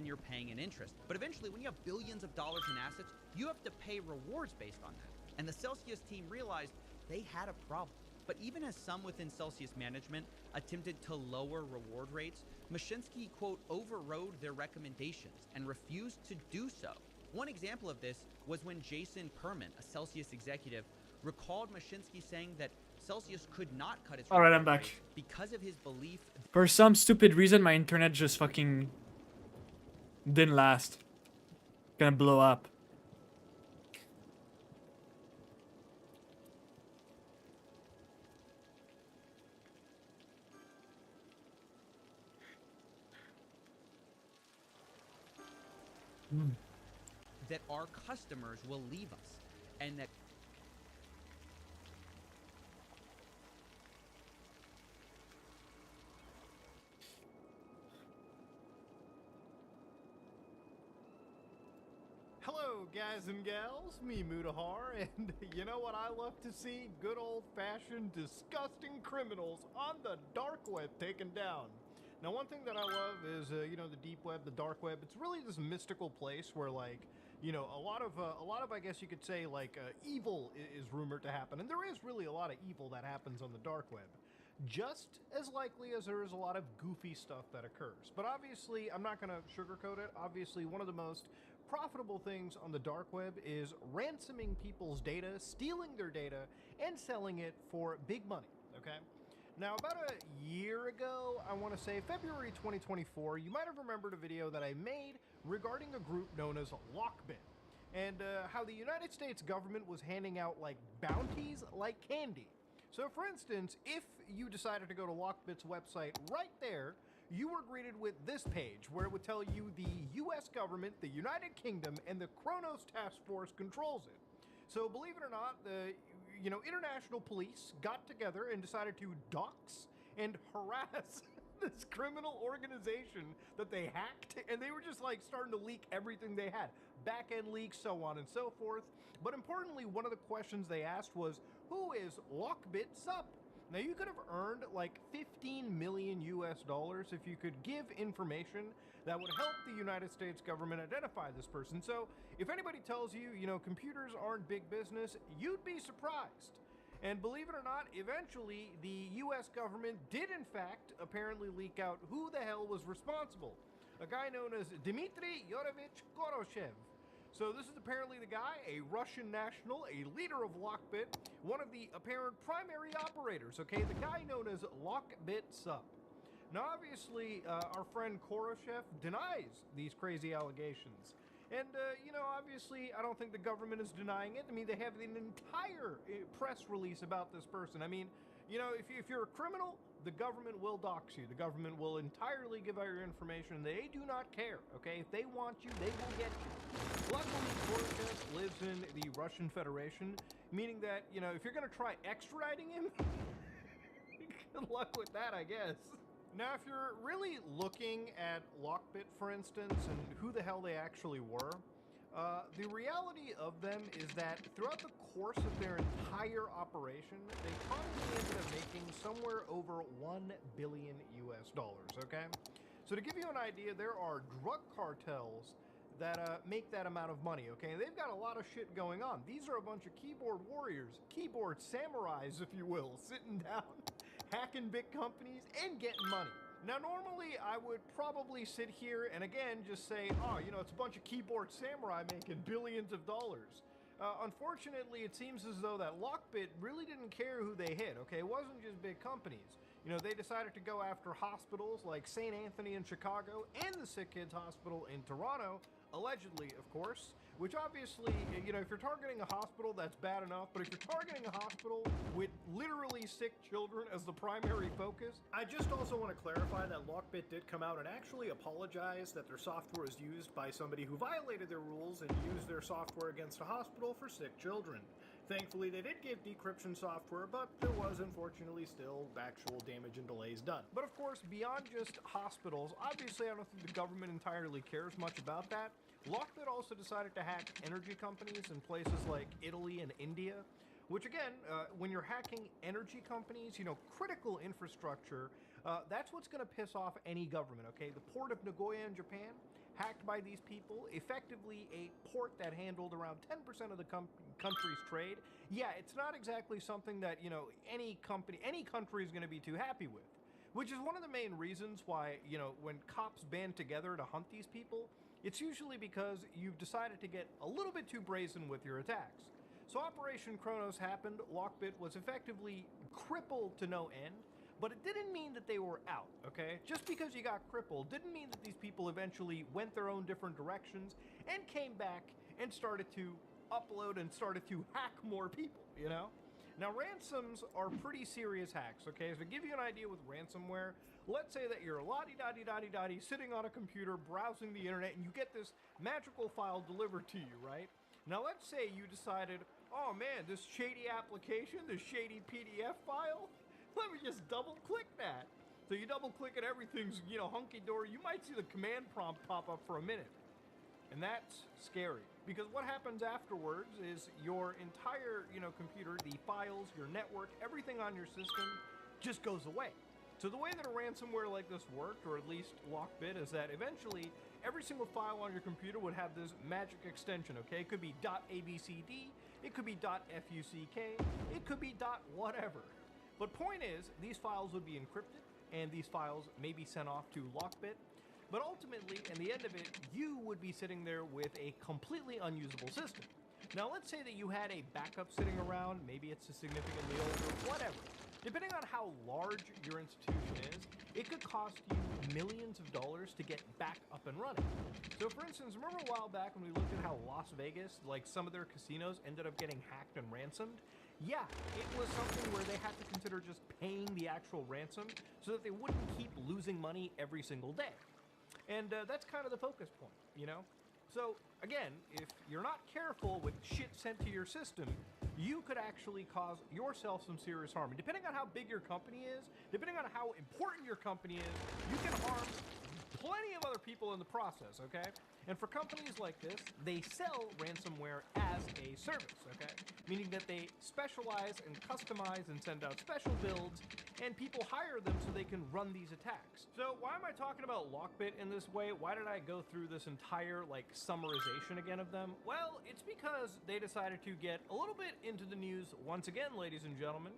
then you're paying an interest. But eventually, when you have billions of dollars in assets, you have to pay rewards based on that. And the Celsius team realized they had a problem. But even as some within Celsius management attempted to lower reward rates, Mashinsky, quote, overrode their recommendations and refused to do so. One example of this was when Jason Perman, a Celsius executive, recalled Mashinsky saying that Celsius could not cut its Alright, I'm reward back. rates because of his belief. For some stupid reason, my internet just fucking didn't last. Gonna blow up. That our customers will leave us, and that Hello, guys and gals, me Mutahar, and you know what I love to see? Good old-fashioned disgusting criminals on the dark web taken down. Now, one thing that I love is, you know, the deep web, the dark web. It's really this mystical place where, like, you know, a lot of, I guess you could say, like, evil is rumored to happen, and there is really a lot of evil that happens on the dark web. Just as likely as there is a lot of goofy stuff that occurs. But obviously, I'm not going to sugarcoat it. Obviously, one of the most profitable things on the dark web is ransoming people's data, stealing their data, and selling it for big money, okay? Now, about a year ago, I want to say February 2024, you might have remembered a video that I made regarding a group known as Lockbit, and how the United States government was handing out, like, bounties like candy. So, for instance, if you decided to go to Lockbit's website right there, you were greeted with this page where it would tell you the US government, the United Kingdom, and the Kronos Task Force controls it. So, believe it or not, the international police got together and decided to dox and harass this criminal organization that they hacked, and they were just like starting to leak everything they had, back-end leaks, so on and so forth. But importantly, one of the questions they asked was, who is Lockbit Sup? Now, you could have earned like 15 million US dollars if you could give information that would help the United States government identify this person. So if anybody tells you, you know, computers aren't big business, you'd be surprised. And believe it or not, eventually the US government did in fact apparently leak out who the hell was responsible. A guy known as Dmitry Yurovich Koroshev. So this is apparently the guy, a Russian national, a leader of Lockbit, one of the apparent primary operators, okay? The guy known as Lockbit Sup. Now, obviously, our friend Koroshev denies these crazy allegations. And, you know, obviously, I don't think the government is denying it. I mean, they have an entire press release about this person. I mean, you know, if you're a criminal, the government will dox you. The government will entirely give out your information. They do not care, okay? If they want you, they will get you. Luckily, Koroshev lives in the Russian Federation, meaning that, you know, if you're going to try extraditing him, good luck with that, I guess. Now, if you're really looking at Lockbit, for instance, and who the hell they actually were, the reality of them is that throughout the course of their entire operation, they probably ended up making somewhere over 1 billion US dollars, okay? So to give you an idea, there are drug cartels that make that amount of money, okay? They've got a lot of shit going on. These are a bunch of keyboard warriors, keyboard samurais, if you will, sitting down, hacking big companies, and getting money. Now, normally, I would probably sit here and, again, just say, oh, you know, it's a bunch of keyboard samurai making billions of dollars. Unfortunately, it seems as though that Lockbit really didn't care who they hit, okay? It wasn't just big companies. You know, they decided to go after hospitals like St. Anthony in Chicago and the Sick Kids Hospital in Toronto, allegedly, of course, which obviously, you know, if you're targeting a hospital, that's bad enough, but if you're targeting a hospital with literally sick children as the primary focus... I just also want to clarify that Lockbit did come out and actually apologize that their software was used by somebody who violated their rules and used their software against a hospital for sick children. Thankfully, they did give decryption software, but there was unfortunately still actual damage and delays done. But of course, beyond just hospitals, obviously I don't think the government entirely cares much about that. Lockbit also decided to hack energy companies in places like Italy and India, which again, when you're hacking energy companies, you know, critical infrastructure, that's what's going to piss off any government, okay? The port of Nagoya in Japan hacked by these people, effectively a port that handled around 10% of the country's trade. Yeah, it's not exactly something that, you know, any country is going to be too happy with. Which is one of the main reasons why, you know, when cops band together to hunt these people, it's usually because you've decided to get a little bit too brazen with your attacks. So Operation Kronos happened, Lockbit was effectively crippled to no end, but it didn't mean that they were out, okay? Just because you got crippled didn't mean that these people eventually went their own different directions and came back and started to upload and started to hack more people, you know? Now, ransoms are pretty serious hacks, okay? So to give you an idea with ransomware, let's say that you're la-di-da-di-da-di-da-di sitting on a computer browsing the internet and you get this magical file delivered to you, right? Now, let's say you decided, oh man, this shady application, this shady PDF file, let me just double-click that. So you double-click it, everything's, you know, hunky-dory. You might see the command prompt pop up for a minute. And that's scary, because what happens afterwards is your entire, you know, computer, the files, your network, everything on your system just goes away. So the way that a ransomware like this worked, or at least Lockbit, is that eventually every single file on your computer would have this magic extension, okay? It could be .abcd, it could be .fuck, it could be .whatever. But point is, these files would be encrypted, and these files may be sent off to Lockbit. But ultimately, in the end of it, you would be sitting there with a completely unusable system. Now, let's say that you had a backup sitting around, maybe it's a significantly older, whatever. Depending on how large your institution is, it could cost you millions of dollars to get back up and running. So for instance, remember a while back when we looked at how Las Vegas, like some of their casinos, ended up getting hacked and ransomed? Yeah, it was something where they had to consider just paying the actual ransom so that they wouldn't keep losing money every single day. And that's kind of the focus point, you know? So, again, if you're not careful with shit sent to your system, you could actually cause yourself some serious harm. And depending on how big your company is, depending on how important your company is, you can harm plenty of other people in the process, okay? And for companies like this, they sell ransomware as a service, okay? Meaning that they specialize and customize and send out special builds, and people hire them so they can run these attacks. So why am I talking about Lockbit in this way? Why did I go through this entire, like, summarization again of them? Well, it's because they decided to get a little bit into the news once again, ladies and gentlemen.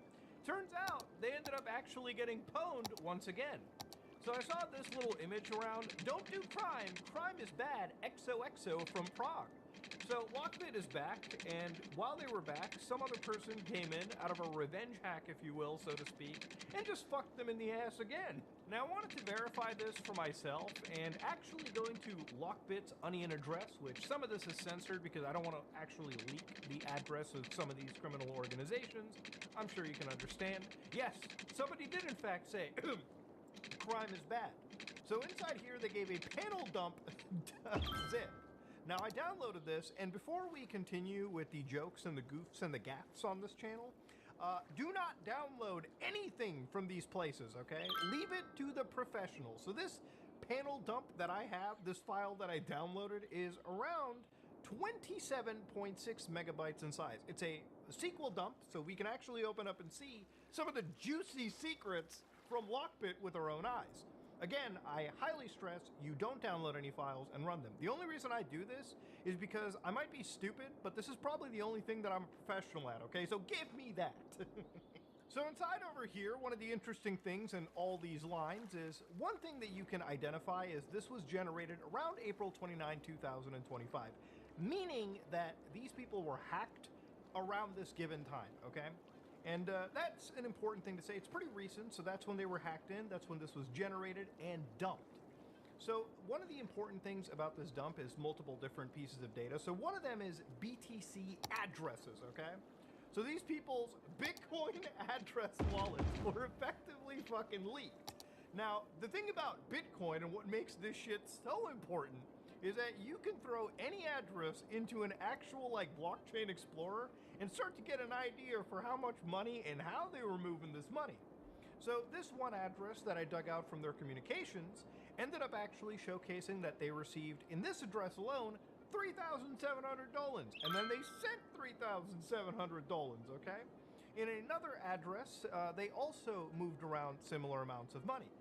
Turns out they ended up actually getting pwned once again. So I saw this little image around, don't do crime, crime is bad, XOXO from Prague. So Lockbit is back, and while they were back, some other person came in out of a revenge hack, if you will, so to speak, and just fucked them in the ass again. Now I wanted to verify this for myself, and actually going to Lockbit's onion address, which some of this is censored because I don't want to actually leak the address of some of these criminal organizations. I'm sure you can understand. Yes, somebody did in fact say, crime is bad. So inside here they gave a panel dump zip. Now I downloaded this, and before we continue with the jokes and the goofs and the gaffes on this channel, do not download anything from these places, okay? Leave it to the professionals. So this panel dump that I have, this file that I downloaded, is around 27.6 megabytes in size. It's a SQL dump, so we can actually open up and see some of the juicy secrets from Lockbit with our own eyes. Again, I highly stress you don't download any files and run them. The only reason I do this is because I might be stupid, but this is probably the only thing that I'm a professional at, okay? So give me that. So inside over here, one of the interesting things in all these lines is one thing that you can identify is this was generated around April 29, 2025, meaning that these people were hacked around this given time, okay? And that's an important thing to say. It's pretty recent, so that's when they were hacked in. That's when this was generated and dumped. So one of the important things about this dump is multiple different pieces of data. So one of them is BTC addresses, okay? So these people's Bitcoin address wallets were effectively fucking leaked. Now, the thing about Bitcoin and what makes this shit so important is that you can throw any address into an actual, like, blockchain explorer and start to get an idea for how much money and how they were moving this money. So this one address that I dug out from their communications ended up actually showcasing that they received, in this address alone, $3,700, and then they sent $3,700, okay? In another address, they also moved around similar amounts of money.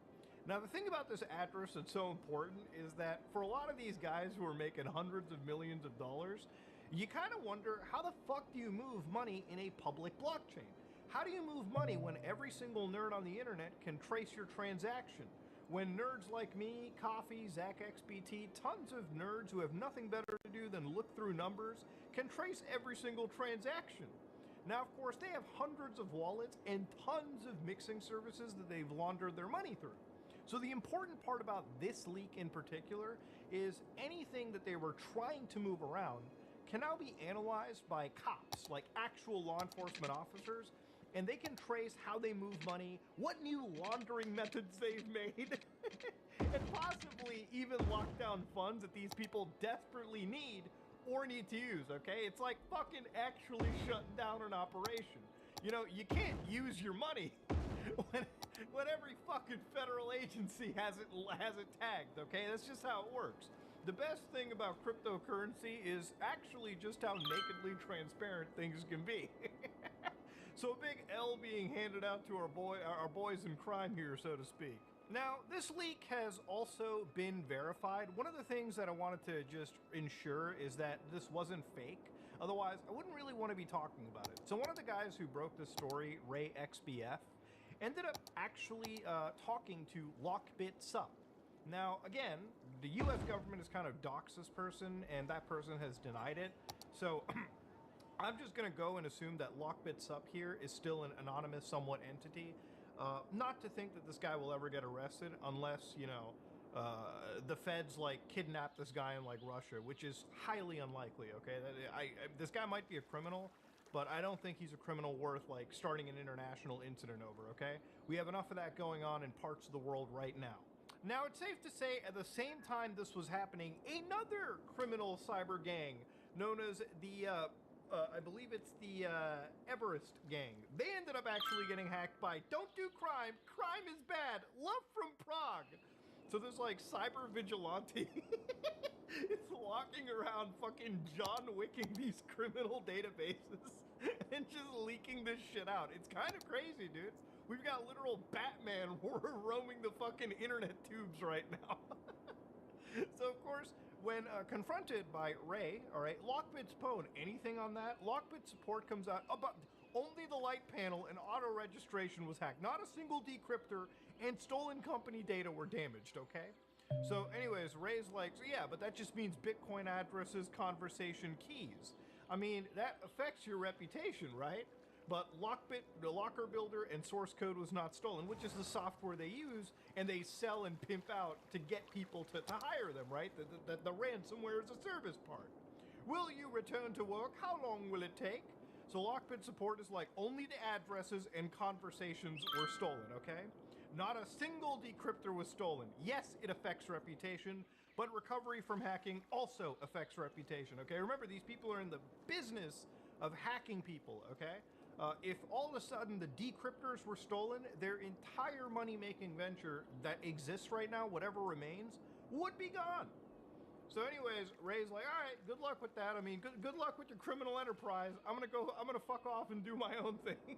Now, the thing about this address that's so important is that for a lot of these guys who are making hundreds of millions of dollars, you kind of wonder, how the fuck do you move money in a public blockchain? How do you move money when every single nerd on the internet can trace your transaction? When nerds like me, Coffee, ZachXBT, tons of nerds who have nothing better to do than look through numbers can trace every single transaction. Now, of course, they have hundreds of wallets and tons of mixing services that they've laundered their money through. So the important part about this leak in particular is anything that they were trying to move around can now be analyzed by cops, like actual law enforcement officers, and they can trace how they move money, what new laundering methods they've made, and possibly even lock down funds that these people desperately need or need to use, okay? It's like fucking actually shutting down an operation. You know, you can't use your money when every fucking federal agency has it tagged, okay? That's just how it works. The best thing about cryptocurrency is actually just how nakedly transparent things can be. So a big L being handed out to our boys in crime here, so to speak. Now, this leak has also been verified. One of the things that I wanted to just ensure is that this wasn't fake. Otherwise, I wouldn't really want to be talking about it. So one of the guys who broke this story, Ray XBF, ended up actually talking to Lockbit Sup. Now, again, the US government has kind of doxed this person, and that person has denied it. So I'm just going to go and assume that Lockbit Sup here is still an anonymous somewhat entity. Not to think that this guy will ever get arrested unless, you know, the feds like kidnap this guy in like Russia, which is highly unlikely, okay? This guy might be a criminal, but I don't think he's a criminal worth like starting an international incident over, okay? We have enough of that going on in parts of the world right now. Now, it's safe to say at the same time this was happening, another criminal cyber gang known as the I believe it's the Everest gang. They ended up actually getting hacked by Don't Do Crime, Crime is Bad, Love from Prague. So there's like cyber vigilante. It's walking around fucking John Wicking these criminal databases and just leaking this shit out. It's kind of crazy, dude. We've got literal Batman roaming the fucking internet tubes right now. So of course, when confronted by Ray, all right, Lockbit's pwn, anything on that? Lockbit support comes out, but only the light panel and auto registration was hacked. Not a single decryptor and stolen company data were damaged, okay? So anyways, Ray's like, so yeah, but that just means Bitcoin addresses, conversation keys. I mean, that affects your reputation, right? But Lockbit, the locker builder, and source code was not stolen, which is the software they use and they sell and pimp out to get people to hire them, right? The ransomware is a service part. Will you return to work? How long will it take? So Lockbit support is like, only the addresses and conversations were stolen, okay? Not a single decryptor was stolen. Yes, it affects reputation, but recovery from hacking also affects reputation, okay? Remember, these people are in the business of hacking people, okay? If all of a sudden the decryptors were stolen, their entire money-making venture that exists right now, whatever remains, would be gone. So anyways, Ray's like, all right, good luck with that. I mean, good luck with your criminal enterprise. I'm gonna fuck off and do my own thing.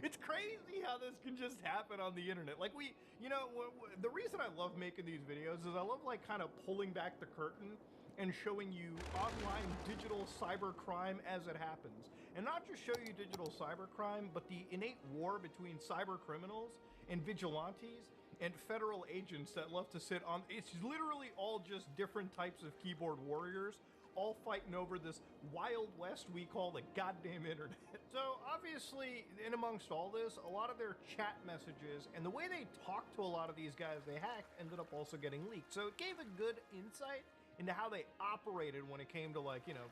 It's crazy how this can just happen on the internet. Like the reason I love making these videos is I love like kind of pulling back the curtain and showing you online digital cybercrime as it happens. And not just show you digital cybercrime, but the innate war between cyber criminals and vigilantes and federal agents that love to sit on, it's literally all just different types of keyboard warriors, all fighting over this wild west we call the goddamn internet. So obviously, in amongst all this, a lot of their chat messages and the way they talk to a lot of these guys they hacked ended up also getting leaked. So it gave a good insight into how they operated when it came to, like, you know,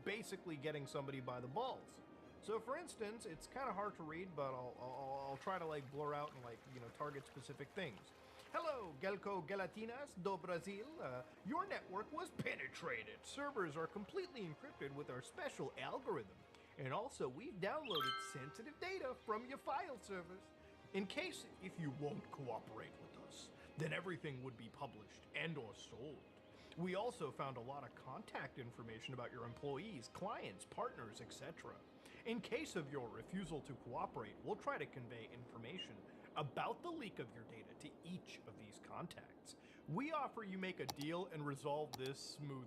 basically getting somebody by the balls. So for instance, it's kind of hard to read, but I'll try to like blur out and like, you know, target specific things. Hello, Gelco Gelatinas do Brasil. Your network was penetrated. Servers are completely encrypted with our special algorithm. And also, we've downloaded sensitive data from your file servers. In case if you won't cooperate with us, then everything would be published and or sold. We also found a lot of contact information about your employees, clients, partners, etc. In case of your refusal to cooperate, we'll try to convey information about the leak of your data to each of these contacts. We offer you make a deal and resolve this smoothly.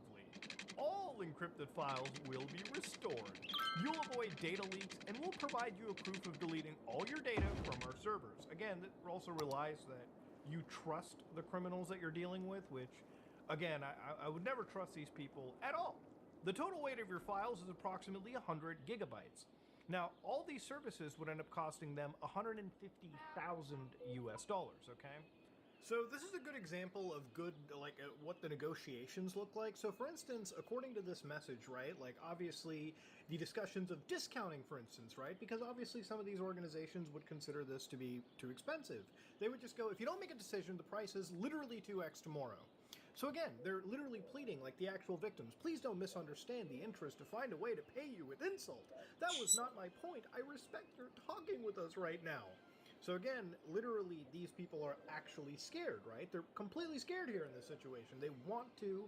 All encrypted files will be restored. You'll avoid data leaks, and we'll provide you a proof of deleting all your data from our servers. Again, that also relies that you trust the criminals that you're dealing with, which, again, I would never trust these people at all. The total weight of your files is approximately 100 gigabytes. Now, all these services would end up costing them $150,000 US dollars, okay? So this is a good example of what the negotiations look like. So for instance, according to this message, right, like obviously the discussions of discounting, for instance, right, because obviously some of these organizations would consider this to be too expensive. They would just go, if you don't make a decision, the price is literally 2x tomorrow. So again, they're literally pleading like the actual victims. Please don't misunderstand the interest to find a way to pay you with insult. That was not my point. I respect you're talking with us right now. So again, literally, these people are actually scared, right? They're completely scared here in this situation. They want to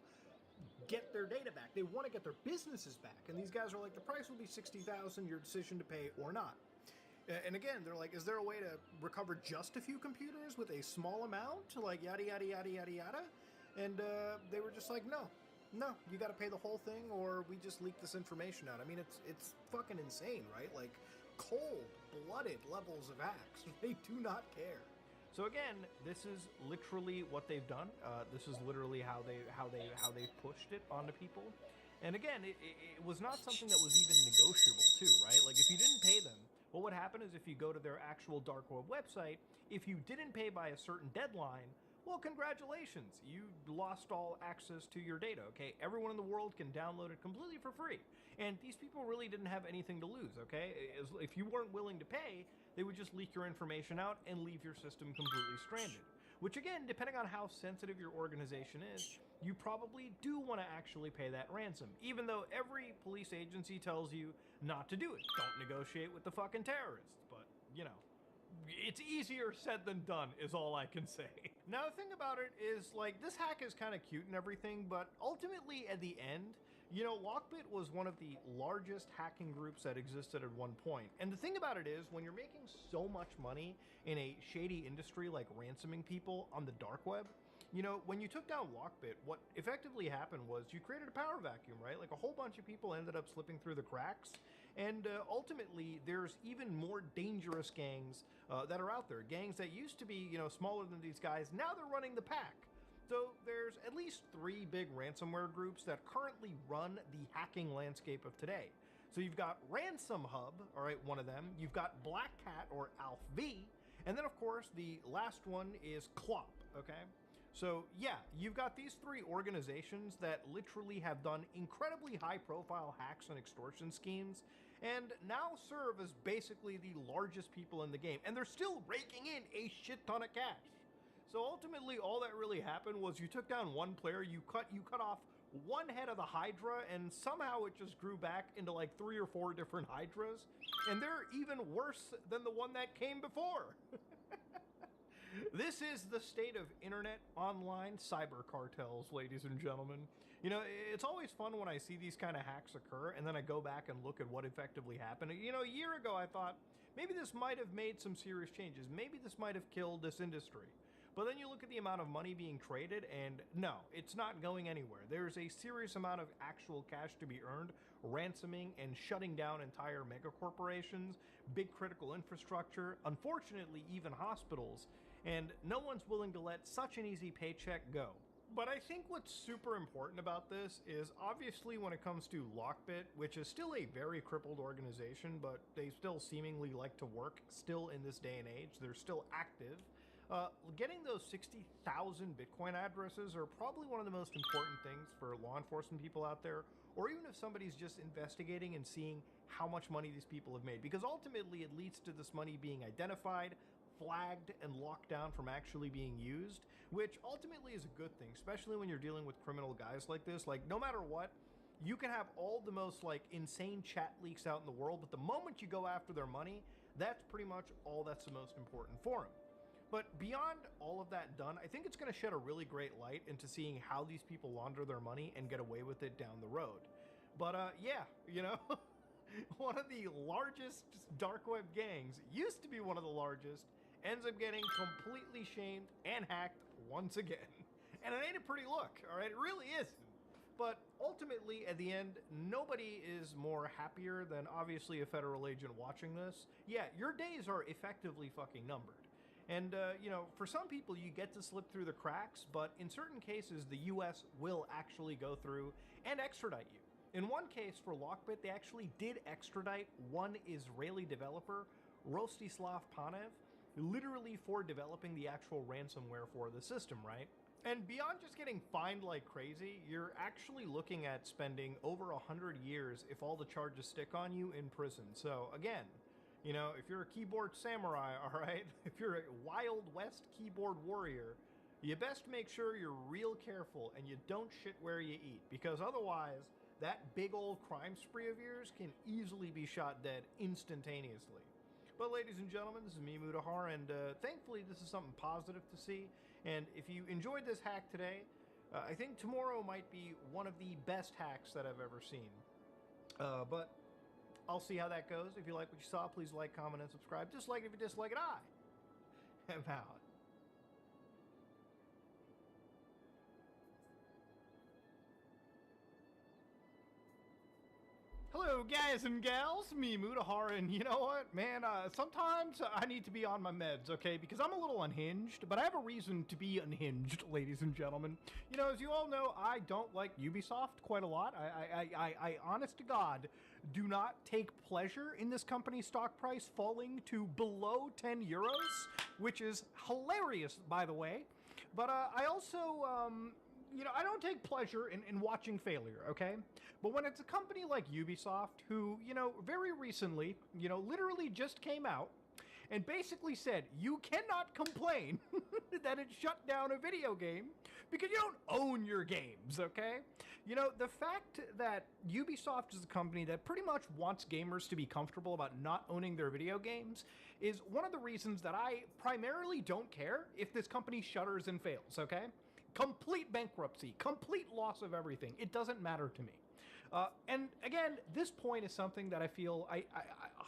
get their data back. They want to get their businesses back. And these guys are like, the price will be $60,000, your decision to pay or not. And again, they're like, is there a way to recover just a few computers with a small amount? Like, yada, yada, yada, yada, yada. And they were just like, no, you got to pay the whole thing or we just leak this information out. I mean, it's fucking insane, right? Like, cold-blooded levels of hacks. They do not care. So again, this is literally what they've done. This is literally how they pushed it onto people. And again, it was not something that was even negotiable too, right? Like if you didn't pay them, what would happen is if you go to their actual dark web website, if you didn't pay by a certain deadline, well, congratulations, you lost all access to your data, okay? Everyone in the world can download it completely for free. And these people really didn't have anything to lose, okay? If you weren't willing to pay, they would just leak your information out and leave your system completely stranded. Which again, depending on how sensitive your organization is, you probably do want to actually pay that ransom, even though every police agency tells you not to do it. Don't negotiate with the fucking terrorists, but, you know. It's easier said than done is all I can say. Now the thing about it is like this hack is kind of cute and everything, but ultimately at the end, you know, Lockbit was one of the largest hacking groups that existed at one point. And the thing about it is when you're making so much money in a shady industry like ransoming people on the dark web, you know, when you took down Lockbit, what effectively happened was you created a power vacuum, right? Like a whole bunch of people ended up slipping through the cracks. And ultimately, there's even more dangerous gangs that are out there. Gangs that used to be, you know, smaller than these guys. Now they're running the pack. So there's at least 3 big ransomware groups that currently run the hacking landscape of today. So you've got Ransom Hub, all right, one of them. You've got Black Cat or Alf V. And then, of course, the last one is Clop, okay? So yeah, you've got these 3 organizations that literally have done incredibly high-profile hacks and extortion schemes, and now serve as basically the largest people in the game, and they're still raking in a shit ton of cash. So ultimately, all that really happened was you took down one player, you cut off one head of the Hydra, and somehow it just grew back into like 3 or 4 different Hydras, and they're even worse than the one that came before. This is the state of internet online cyber cartels, ladies and gentlemen. You know, it's always fun when I see these kind of hacks occur, and then I go back and look at what effectively happened. You know, a year ago I thought, maybe this might have made some serious changes. Maybe this might have killed this industry. But then you look at the amount of money being traded, and no, it's not going anywhere. There's a serious amount of actual cash to be earned, ransoming and shutting down entire megacorporations, big critical infrastructure, unfortunately even hospitals, and no one's willing to let such an easy paycheck go. But I think what's super important about this is obviously when it comes to Lockbit, which is still a very crippled organization, but they still seemingly like to work still in this day and age. They're still active. Getting those 60,000 Bitcoin addresses are probably one of the most important things for law enforcement people out there, or even if somebody's just investigating and seeing how much money these people have made, because ultimately it leads to this money being identified, flagged, and locked down from actually being used, which ultimately is a good thing, especially when you're dealing with criminal guys like this. Like, no matter what, you can have all the most like insane chat leaks out in the world, but the moment you go after their money, that's pretty much all that's the most important for them. But beyond all of that done, I think it's going to shed a really great light into seeing how these people launder their money and get away with it down the road. But yeah, you know, one of the largest dark web gangs, used to be one of the largest, ends up getting completely shamed and hacked once again. And it ain't a pretty look, alright? It really isn't. But ultimately, at the end, nobody is more happier than obviously a federal agent watching this. Yeah, your days are effectively fucking numbered. And, for some people, you get to slip through the cracks, but in certain cases, the US will actually go through and extradite you. In one case, for Lockbit, they actually did extradite one Israeli developer, Rostislav Panev, literally for developing the actual ransomware for the system, right? And beyond just getting fined like crazy, you're actually looking at spending over 100 years if all the charges stick on you in prison. So again, if you're a keyboard samurai, alright, if you're a Wild West keyboard warrior, you best make sure you're real careful and you don't shit where you eat, because otherwise, that big old crime spree of yours can easily be shot dead instantaneously. But ladies and gentlemen, this is me, Mutahar, and thankfully this is something positive to see. And if you enjoyed this hack today, I think tomorrow might be one of the best hacks that I've ever seen. But I'll see how that goes. If you like what you saw, please like, comment, and subscribe. Dislike it if you dislike it. I am out. Hello, guys and gals, me, Mutahar, and you know what, man, sometimes I need to be on my meds, okay, because I'm a little unhinged, but I have a reason to be unhinged, ladies and gentlemen. As you all know, I don't like Ubisoft quite a lot. I honest to God, do not take pleasure in this company's stock price falling to below 10 euros, which is hilarious, by the way, but I also, I don't take pleasure in watching failure, okay? But when it's a company like Ubisoft, who, very recently, literally just came out and basically said, you cannot complain that it shut down a video game because you don't own your games, okay? The fact that Ubisoft is a company that pretty much wants gamers to be comfortable about not owning their video games is one of the reasons that I primarily don't care if this company shutters and fails, okay? Complete bankruptcy, complete loss of everything. It doesn't matter to me. And again, this point is something that I feel I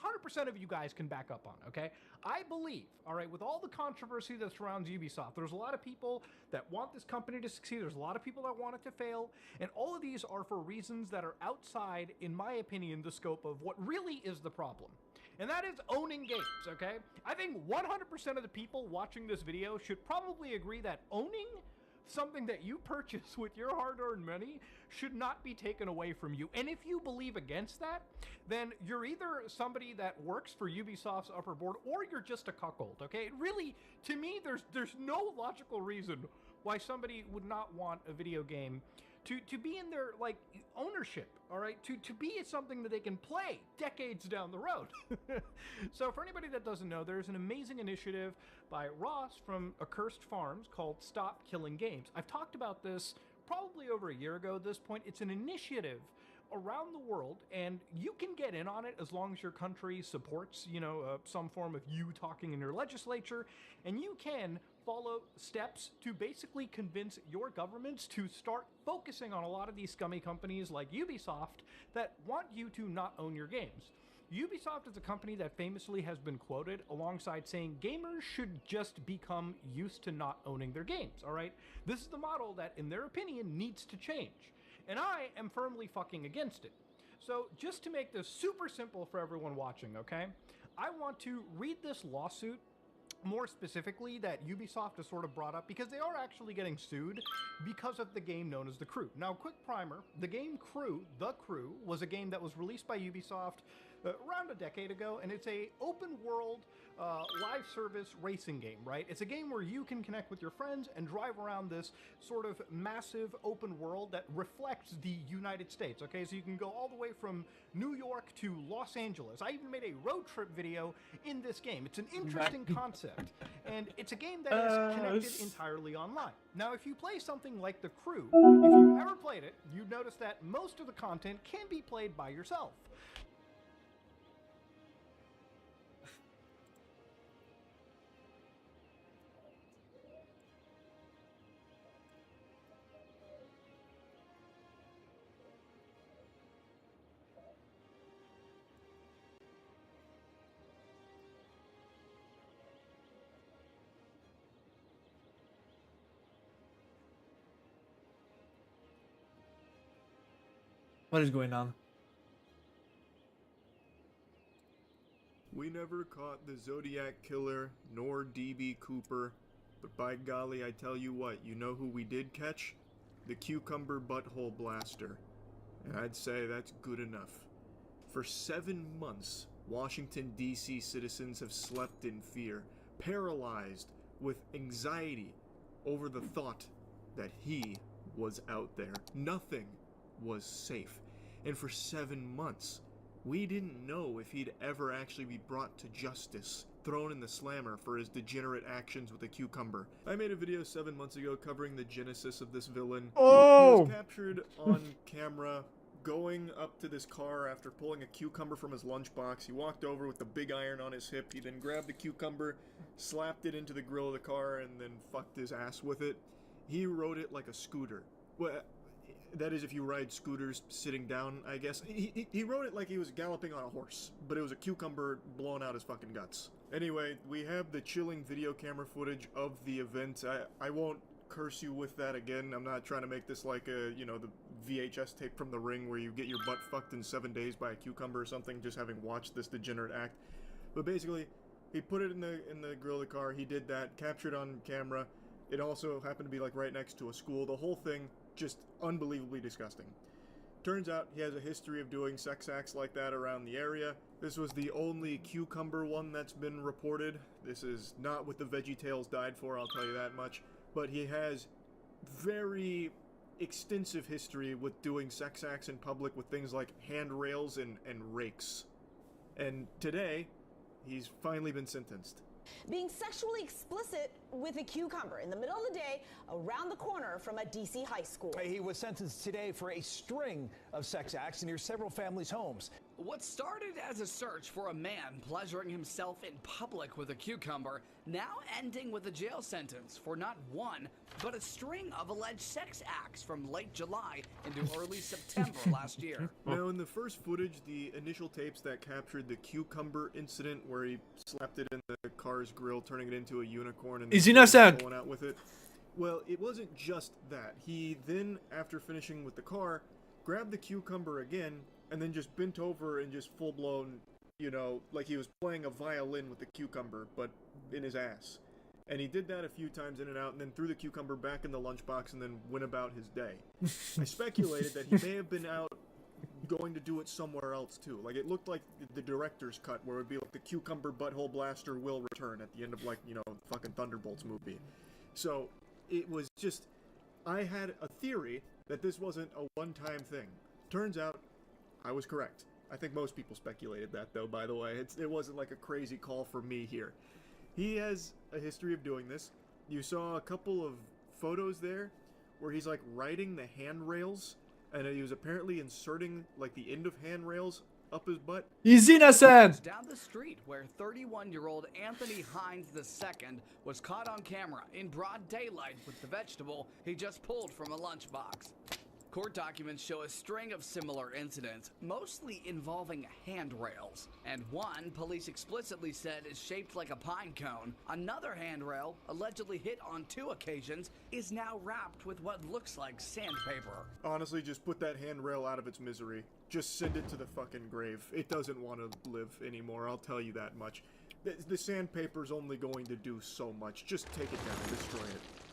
100% of you guys can back up on, okay? I believe, all right, with all the controversy that surrounds Ubisoft, there's a lot of people that want this company to succeed, there's a lot of people that want it to fail, and all of these are for reasons that are outside, in my opinion, the scope of what really is the problem. And that is owning games, okay? I think 100% of the people watching this video should probably agree that owning something that you purchase with your hard-earned money should not be taken away from you. And if you believe against that, then you're either somebody that works for Ubisoft's upper board or you're just a cuckold, okay? Really, to me, there's no logical reason why somebody would not want a video game to be in their, like, ownership, all right? To be something that they can play decades down the road. So for anybody that doesn't know, there's an amazing initiative by Ross from Accursed Farms called Stop Killing Games. I've talked about this probably over a year ago at this point. It's an initiative around the world, and you can get in on it as long as your country supports, some form of you talking in your legislature, and you can follow steps to basically convince your governments to start focusing on a lot of these scummy companies like Ubisoft that want you to not own your games. Ubisoft is a company that famously has been quoted alongside saying gamers should just become used to not owning their games, all right? This is the model that, in their opinion, needs to change. And I am firmly fucking against it. So just to make this super simple for everyone watching, okay? I want to read this lawsuit more specifically that Ubisoft has sort of brought up, because they are actually getting sued because of the game known as The Crew. Now, quick primer, the game The Crew, was a game that was released by Ubisoft around a decade ago, and it's a open world live service racing game, right? It's a game where you can connect with your friends and drive around this sort of massive open world that reflects the United States, okay? So you can go all the way from New York to Los Angeles. I even made a road trip video in this game. It's an interesting concept, and it's a game that is connected entirely online. Now, if you play something like The Crew, if you've ever played it, you'd notice that most of the content can be played by yourself. What is going on? We never caught the Zodiac Killer, nor DB Cooper, but by golly, I tell you what, you know who we did catch? The Cucumber Butthole Blaster. And I'd say that's good enough. For 7 months, Washington, D.C. citizens have slept in fear, paralyzed with anxiety over the thought that he was out there. Nothing was safe. And for 7 months, we didn't know if he'd ever actually be brought to justice, thrown in the slammer for his degenerate actions with a cucumber. I made a video 7 months ago covering the genesis of this villain. Oh! He was captured on camera going up to this car after pulling a cucumber from his lunchbox. He walked over with the big iron on his hip. He then grabbed the cucumber, slapped it into the grill of the car, and then fucked his ass with it. He rode it like a scooter. Well, that is if you ride scooters sitting down, I guess. He rode it like he was galloping on a horse, but it was a cucumber blowing out his fucking guts. Anyway, we have the chilling video camera footage of the event. I won't curse you with that again. I'm not trying to make this like a, you know, the VHS tape from The Ring where you get your butt fucked in 7 days by a cucumber or something, just having watched this degenerate act. But basically, he put it in the grill of the car. He did that, captured on camera. It also happened to be like right next to a school. The whole thing just unbelievably disgusting. Turns out he has a history of doing sex acts like that around the area. This was the only cucumber one that's been reported. This is not what the VeggieTales died for, I'll tell you that much. But he has very extensive history with doing sex acts in public with things like handrails and rakes. And today, he's finally been sentenced. Being sexually explicit with a cucumber in the middle of the day around the corner from a D.C. high school. He was sentenced today for a string of sex acts near several families' homes. What started as a search for a man pleasuring himself in public with a cucumber, now ending with a jail sentence for not one, but a string of alleged sex acts from late July into early September last year. Now, in the first footage, the initial tapes that captured the cucumber incident where he slapped it in the car's grill, turning it into a unicorn and Is innocent. going out with it. Well, it wasn't just that. He then, after finishing with the car, grabbed the cucumber again, and then just bent over and just full-blown, you know, like he was playing a violin with the cucumber, but in his ass. And he did that a few times in and out, and then threw the cucumber back in the lunchbox and then went about his day. I speculated that he may have been out going to do it somewhere else, too. Like, it looked like the director's cut, where it would be like the Cucumber Butthole Blaster will return at the end of, like, you know, fucking Thunderbolts movie. So, it was just... I had a theory that this wasn't a one-time thing. Turns out, I was correct. I think most people speculated that, though, by the way. It wasn't like a crazy call for me here. He has a history of doing this. You saw a couple of photos there where he's, like, riding the handrails, and he was apparently inserting, like, the end of handrails up his butt. He's innocent! Down the street where 31-year-old Anthony Hines II was caught on camera in broad daylight with the vegetable he just pulled from a lunchbox. Court documents show a string of similar incidents, mostly involving handrails. And one, police explicitly said, is shaped like a pine cone. Another handrail, allegedly hit on 2 occasions, is now wrapped with what looks like sandpaper. Honestly, just put that handrail out of its misery. Just send it to the fucking grave. It doesn't want to live anymore, I'll tell you that much. The sandpaper's only going to do so much. Just take it down, destroy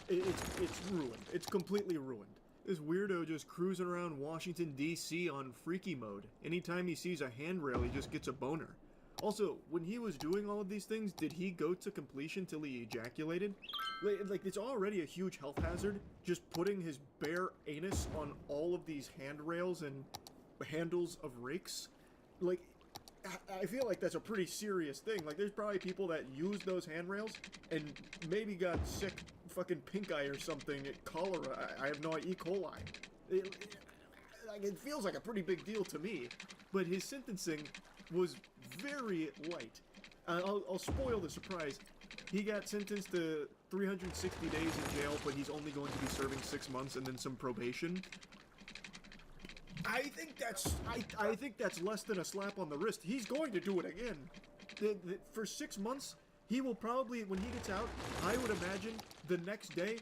it. It's ruined. It's completely ruined. This weirdo just cruising around Washington, D.C. on freaky mode. Anytime he sees a handrail, he just gets a boner. Also, when he was doing all of these things, did he go to completion till he ejaculated? Like, it's already a huge health hazard, just putting his bare anus on all of these handrails and handles of rakes. Like, I feel like that's a pretty serious thing. Like, there's probably people that use those handrails and maybe got sick fucking pink eye or something, cholera, I have no idea, E. coli. It feels like a pretty big deal to me. But his sentencing was very light. I'll spoil the surprise. He got sentenced to 360 days in jail, but he's only going to be serving 6 months and then some probation. I think that's less than a slap on the wrist. He's going to do it again. For 6 months, he will probably, when he gets out, I would imagine the next day,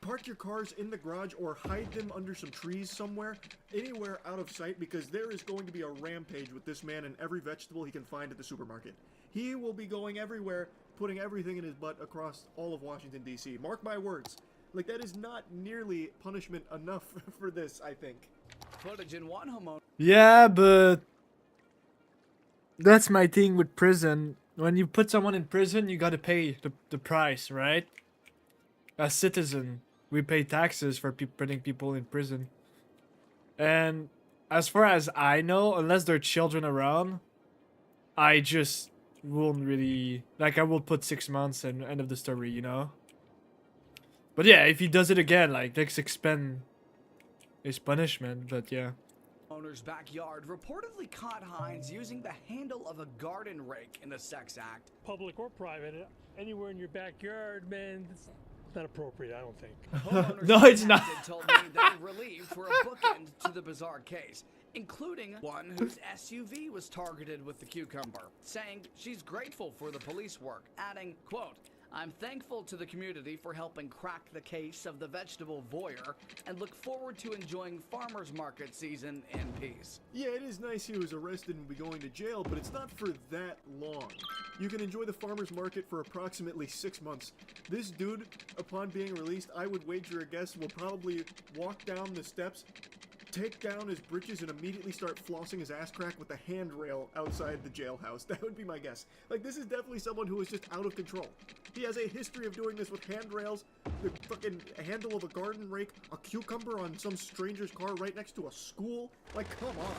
park your cars in the garage or hide them under some trees somewhere, anywhere out of sight, because there is going to be a rampage with this man and every vegetable he can find at the supermarket. He will be going everywhere, putting everything in his butt across all of Washington, D.C. Mark my words. Like, that is not nearly punishment enough for this, I think. Footage in one homeowner. Yeah, but that's my thing with prison. When you put someone in prison, you gotta pay the price, right? As citizen, we pay taxes for putting people in prison. And as far as I know, unless there are children around, I just won't really... Like, I will put 6 months and end of the story, you know? But yeah, if he does it again, like, let's expend his punishment, but yeah. Owner's backyard reportedly caught Hines using the handle of a garden rake in a sex act. Public or private, anywhere in your backyard, man, it's not appropriate, I don't think. Homeowners No, it's not. contacted told me they're relieved for a bookend to the bizarre case, including one whose SUV was targeted with the cucumber, saying she's grateful for the police work, adding, quote, "I'm thankful to the community for helping crack the case of the vegetable voyeur and look forward to enjoying farmers market season in peace." Yeah, it is nice he was arrested and will be going to jail, but it's not for that long. You can enjoy the farmer's market for approximately 6 months. This dude, upon being released, I would wager a guess, will probably walk down the steps, take down his britches, and immediately start flossing his ass crack with the handrail outside the jailhouse. That would be my guess. Like, this is definitely someone who is just out of control. He has a history of doing this with handrails, the fucking handle of a garden rake, a cucumber on some stranger's car right next to a school. Like, come on.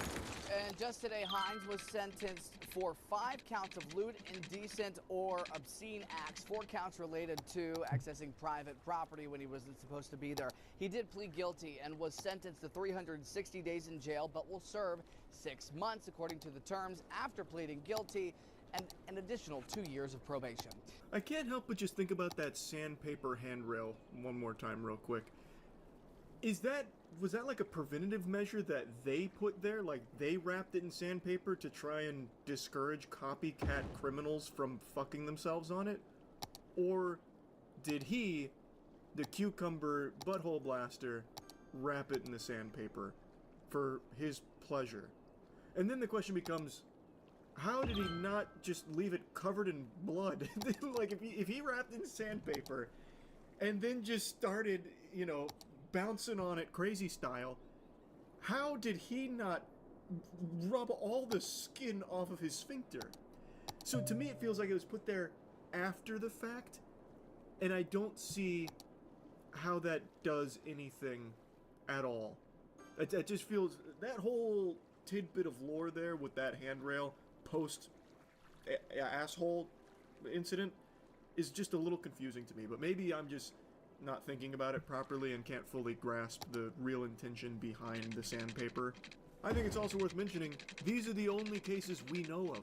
And just today, Hines was sentenced for 5 counts of lewd, indecent, or obscene acts, 4 counts related to accessing private property when he wasn't supposed to be there. He did plead guilty and was sentenced to 360 days in jail, but will serve 6 months according to the terms after pleading guilty, and an additional 2 years of probation. I can't help but just think about that sandpaper handrail one more time real quick. Was that like a preventative measure that they put there? Like, they wrapped it in sandpaper to try and discourage copycat criminals from fucking themselves on it? Or did he, the cucumber butthole blaster, wrap it in the sandpaper for his pleasure? And then the question becomes, how did he not just leave it covered in blood? Like, if he wrapped in sandpaper and then just started, you know, bouncing on it crazy style, how did he not rub all the skin off of his sphincter? So to me, it feels like it was put there after the fact, and I don't see how that does anything at all. It just feels, that whole tidbit of lore there with that handrail post asshole incident is just a little confusing to me, but maybe I'm just not thinking about it properly and can't fully grasp the real intention behind the sandpaper. I think it's also worth mentioning, these are the only cases we know of.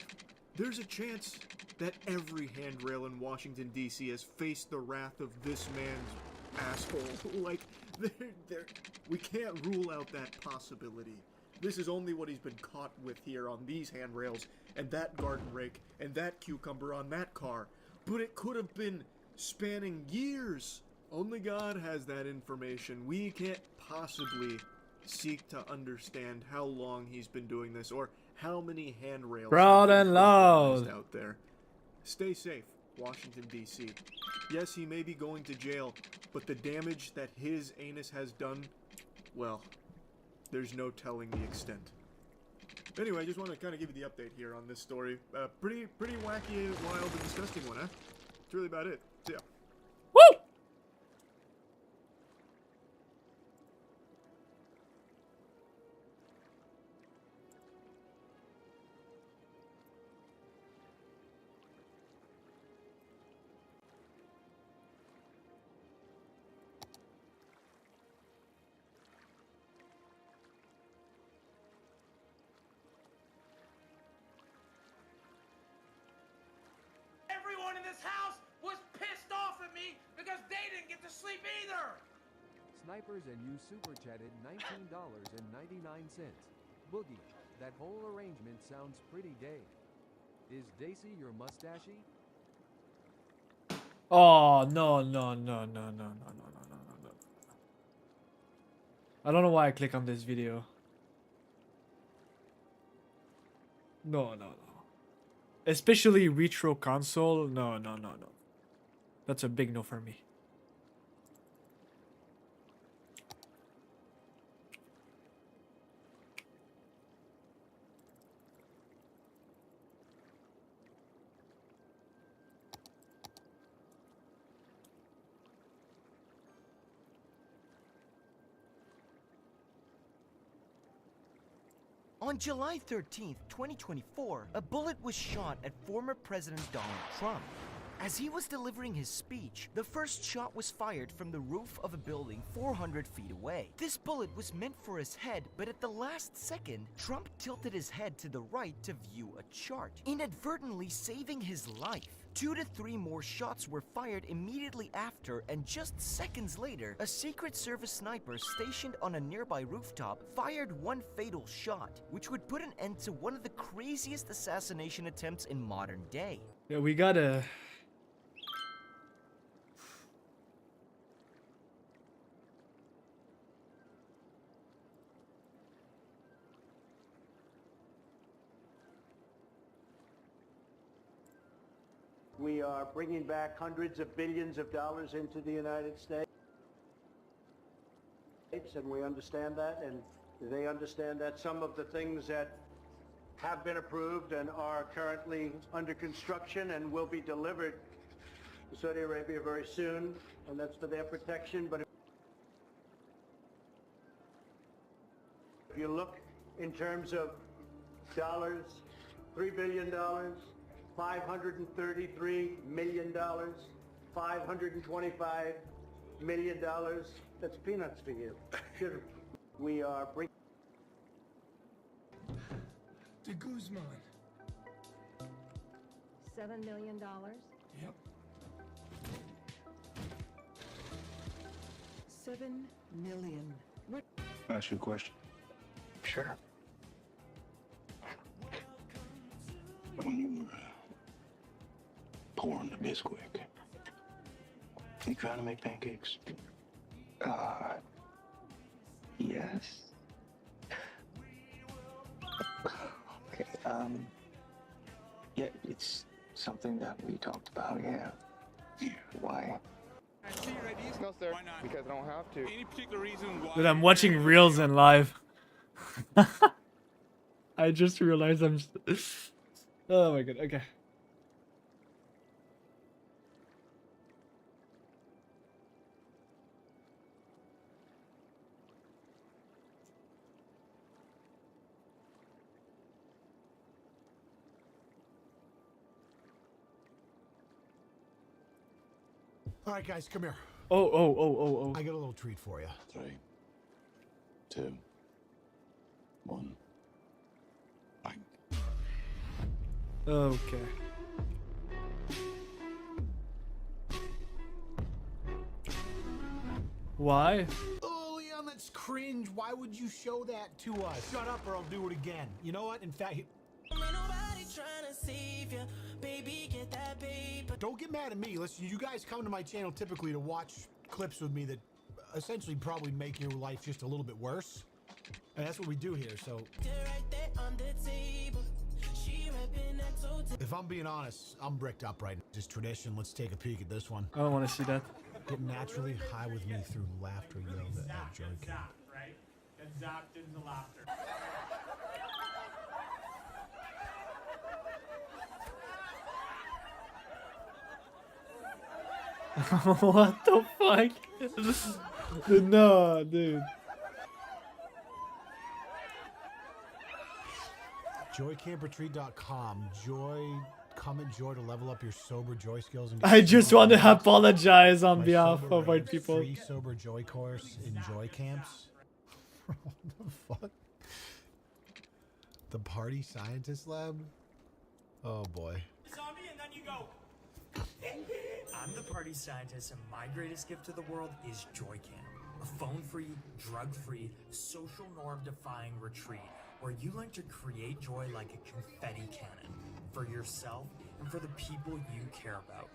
There's a chance that every handrail in Washington, D.C. has faced the wrath of this man's asshole. Like, we can't rule out that possibility. This is only what he's been caught with here on these handrails, and that garden rake, and that cucumber on that car. But it could have been spanning years. Only God has that information. We can't possibly seek to understand how long he's been doing this, or how many handrails Proud and loud out there. Stay safe, Washington, D.C. Yes, he may be going to jail, but the damage that his anus has done, well, there's no telling the extent. Anyway, I just want to kind of give you the update here on this story. Pretty wacky, wild, and disgusting one, huh? That's really about it. So, yeah. Woo! Everyone in this house was pissed off at me because they didn't get to sleep either. Snipers and you super chatted $19.99. Boogie, that whole arrangement sounds pretty gay. Is Daisy your mustachie? Oh, no. I don't know why I click on this video. No. Especially retro console. No. That's a big no for me. On July 13th, 2024, a bullet was shot at former President Donald Trump. As he was delivering his speech, the first shot was fired from the roof of a building 400 feet away. This bullet was meant for his head, but at the last second, Trump tilted his head to the right to view a chart, inadvertently saving his life. 2 to 3 more shots were fired immediately after, and just seconds later, a Secret Service sniper stationed on a nearby rooftop fired one fatal shot, which would put an end to one of the craziest assassination attempts in modern day. Yeah, we gotta... We are bringing back hundreds of billions of dollars into the United States, and we understand that, and they understand that. Some of the things that have been approved and are currently under construction and will be delivered to Saudi Arabia very soon, and that's for their protection. But if you look in terms of dollars, $3 billion, $533 million, $525 million. That's peanuts for you. We are bringing to Guzman. $7 million. Yep. 7 million. Can I ask you a question? Sure. When you were pouring the Bisquick, you trying to make pancakes? Yes. Okay, yeah, it's something that we talked about, yeah. Why? No, sir. Why not? Because I don't have to. Any particular reason why? Dude, I'm watching reels in live. I just realized I'm... Oh my god, okay. All right, guys, come here. Oh. I got a little treat for you. 3, 2, 1. Okay. Why? Oh, Leon, that's cringe. Why would you show that to us? Shut up or I'll do it again. You know what? In fact... Don't get mad at me. Listen, you guys come to my channel typically to watch clips with me that essentially probably make your life just a little bit worse. And that's what we do here, so... If I'm being honest, I'm bricked up right now. Just tradition. Let's take a peek at this one. I don't want to see that. Get naturally high with me through laughter yoga at Joy Camp. Right? Get zapped into laughter. What the fuck? No, dude. JoyCampRetreat.com. Come and joy to level up your sober joy skills. And I just want to apologize on behalf sober of white ranks, people. Free sober joy course in joy camps. What the fuck? The Party Scientist Lab? Oh boy. It's on me and then you go. I'm the party scientist, and my greatest gift to the world is Joy Camp, a phone-free, drug-free, social norm-defying retreat where you learn to create joy like a confetti cannon for yourself and for the people you care about.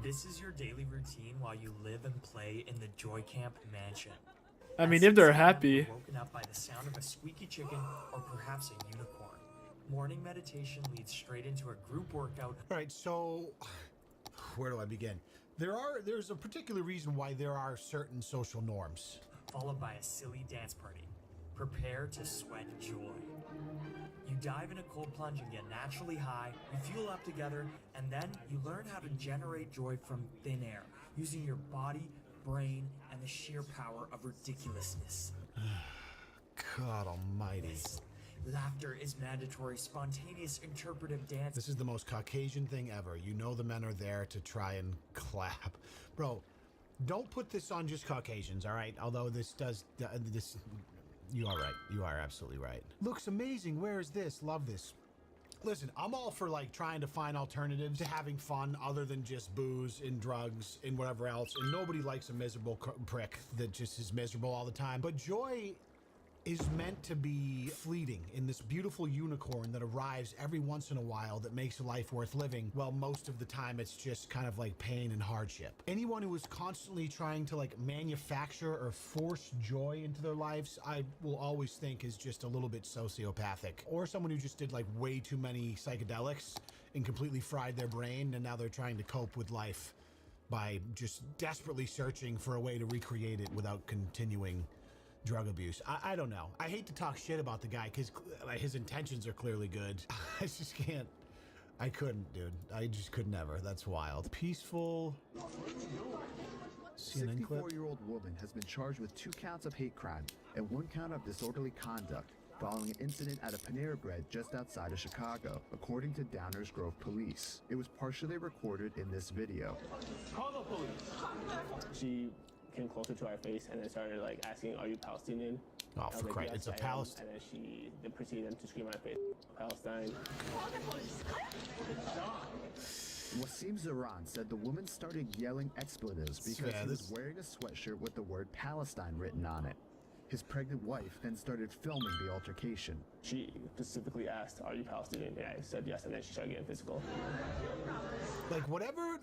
This is your daily routine while you live and play in the Joy Camp mansion. I mean, if they're happy. Woken up by the sound of a squeaky chicken or perhaps a unicorn. Morning meditation leads straight into a group workout. All right, so where do I begin? There's a particular reason why there are certain social norms. Followed by a silly dance party. Prepare to sweat joy. You dive in a cold plunge and get naturally high, you fuel up together, and then you learn how to generate joy from thin air, using your body, brain, and the sheer power of ridiculousness. God almighty. Laughter is mandatory, spontaneous, interpretive dance. This is the most Caucasian thing ever. You know the men are there to try and clap. Bro, don't put this on just Caucasians, all right? Although this does... You are right. You are absolutely right. Looks amazing. Where is this? Love this. Listen, I'm all for like trying to find alternatives to having fun other than just booze and drugs and whatever else. And nobody likes a miserable prick that just is miserable all the time. But joy is meant to be fleeting in this beautiful unicorn that arrives every once in a while that makes life worth living. Well, most of the time it's just kind of like pain and hardship. Anyone who is constantly trying to like manufacture or force joy into their lives, I will always think is just a little bit sociopathic. Or someone who just did like way too many psychedelics and completely fried their brain and now they're trying to cope with life by just desperately searching for a way to recreate it without continuing drug abuse. I don't know. I hate to talk shit about the guy because his intentions are clearly good. I just can't. I couldn't, dude. I just could never. That's wild. Peaceful. CNN clip. 64-year-old woman has been charged with 2 counts of hate crime and 1 count of disorderly conduct following an incident at a Panera Bread just outside of Chicago, according to Downers Grove police. It was partially recorded in this video. Call the police. She came closer to our face and then started like asking, "Are you Palestinian?" Oh, for Christ! It's a Palestine. And then they proceeded to scream in my face, "Palestine." Wasim Zaran said the woman started yelling expletives because he was wearing a sweatshirt with the word Palestine written on it. His pregnant wife then started filming the altercation. She specifically asked, "Are you Palestinian?" And I said yes, and then she started getting physical. Like whatever,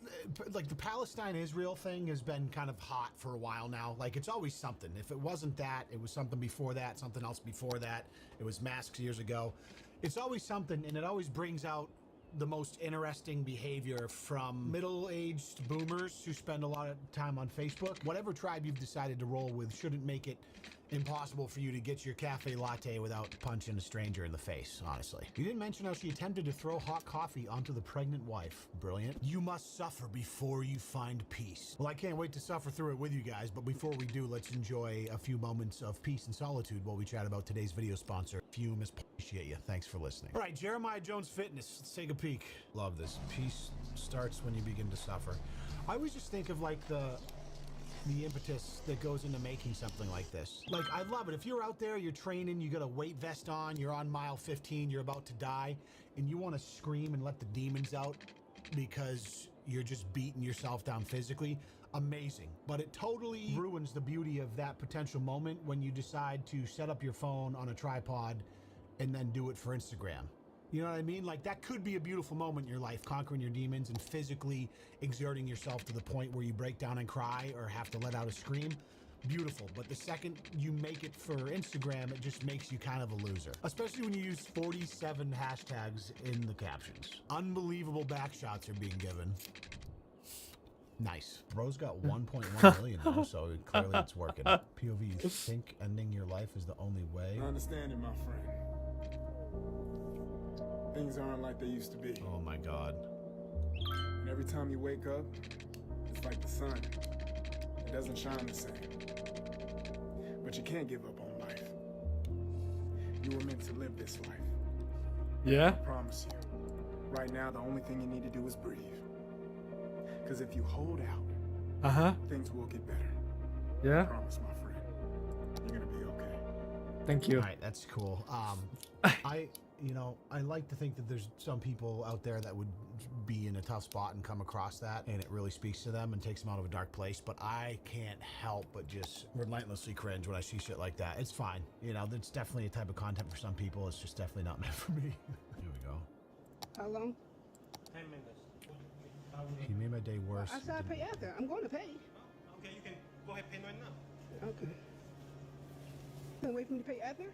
like the Palestine-Israel thing has been kind of hot for a while now. Like it's always something. If it wasn't that, it was something before that, something else before that. It was masks years ago. It's always something, and it always brings out the most interesting behavior from middle-aged boomers who spend a lot of time on Facebook. Whatever tribe you've decided to roll with shouldn't make it impossible for you to get your cafe latte without punching a stranger in the face, honestly. You didn't mention how she attempted to throw hot coffee onto the pregnant wife. Brilliant. You must suffer before you find peace. Well, I can't wait to suffer through it with you guys, but before we do, let's enjoy a few moments of peace and solitude while we chat about today's video sponsor, Fume. Appreciate you. Thanks for listening. All right, Jeremiah Jones Fitness. Let's take a peek. Love this. Peace starts when you begin to suffer. I always just think of like the impetus that goes into making something like this. Like, I love it. If you're out there, you're training, you got a weight vest on, you're on mile 15, you're about to die, and you want to scream and let the demons out because you're just beating yourself down physically, amazing. But it totally ruins the beauty of that potential moment when you decide to set up your phone on a tripod and then do it for Instagram. You know what I mean? Like, that could be a beautiful moment in your life, conquering your demons and physically exerting yourself to the point where you break down and cry or have to let out a scream. Beautiful. But the second you make it for Instagram, it just makes you kind of a loser. Especially when you use 47 hashtags in the captions. Unbelievable back shots are being given. Nice. Bro's got 1.1 million now, so clearly it's working. POV, you think ending your life is the only way? I understand it, my friend. Things aren't like they used to be. Oh my God. And every time you wake up, it's like the sun. It doesn't shine the same. But you can't give up on life. You were meant to live this life. Yeah? I promise you. Right now, the only thing you need to do is breathe. Because if you hold out, things will get better. Yeah? I promise, my friend. You're going to be okay. Thank you. All right, that's cool. I like to think that there's some people out there that would be in a tough spot and come across that, and it really speaks to them and takes them out of a dark place. But I can't help but just relentlessly cringe when I see shit like that. It's fine. You know, it's definitely a type of content for some people. It's just definitely not meant for me. Here we go. How long? 10 minutes. He made my day worse. I said I pay after. I'm going to pay. Okay, you can go ahead and pay right now. Okay. Can't wait for me to pay after?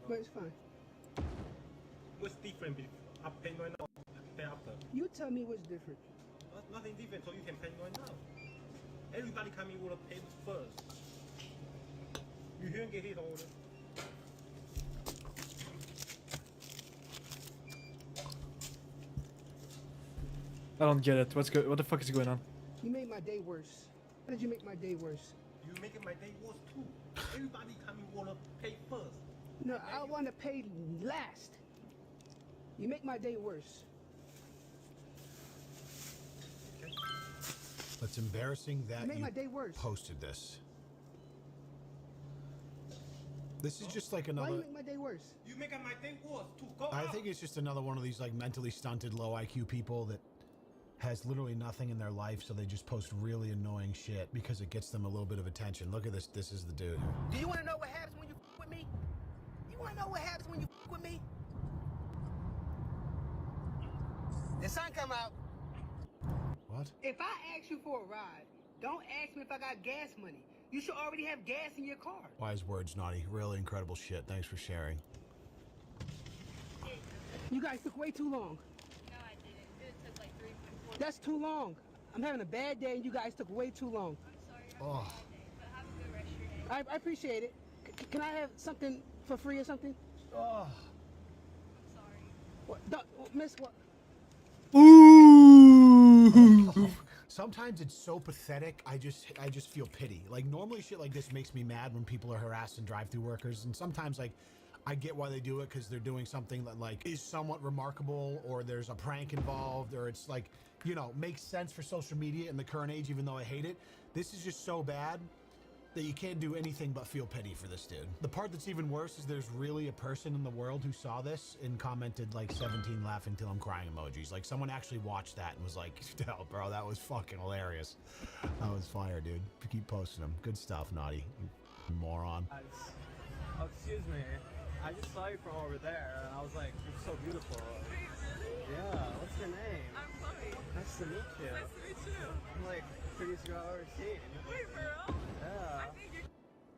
But it's fine. What's different between paying right now and pay after? You tell me what's different. Nothing different, so you can pay right now. Everybody coming will pay first. You hearing get hit order. I don't get it. What the fuck is going on? You made my day worse. How did you make my day worse? You making my day worse too. Everybody coming wanna pay first. No, I want to pay last. You make my day worse. It's embarrassing that You made my day worse. posted this. This is just like Why another. you make my day worse? You making my day worse too. Go I out. think it's just another one of these like mentally stunted, low IQ people that has literally nothing in their life, so they just post really annoying shit because it gets them a little bit of attention. Look at this. This is the dude. Do you want to know what happens when you f with me? You want to know what happens when you f with me? The sun come out. What? If I ask you for a ride, don't ask me if I got gas money. You should already have gas in your car. Wise words, Naughty. Really incredible shit. Thanks for sharing. You guys took way too long. No, I didn't. It took like 3.4. That's too long. I'm having a bad day and you guys took way too long. I'm sorry. Oh. But have a good rest of your day. I appreciate it. Can I have something for free or something? Oh. I'm sorry. What? Don't, miss what? Ooh. Sometimes it's so pathetic. I just feel pity. Like normally shit like this makes me mad when people are harassing drive-through workers, and sometimes like I get why they do it because they're doing something that like is somewhat remarkable, or there's a prank involved, or it's like, you know, makes sense for social media in the current age, even though I hate it. This is just so bad that you can't do anything but feel pity for this dude. The part that's even worse is there's really a person in the world who saw this and commented like 17 laughing till I'm crying emojis. Like someone actually watched that and was like, "Hell, bro, that was fucking hilarious. That was fire, dude. Keep posting them. Good stuff, Naughty. You moron." Oh, excuse me. I just saw you from over there, and I was like, "You're so beautiful." Yeah. What's your name? I'm Chloe. Nice to meet you. Nice to meet you. I'm like prettiest girl I've ever seen. Wait, for real? Yeah. I think you're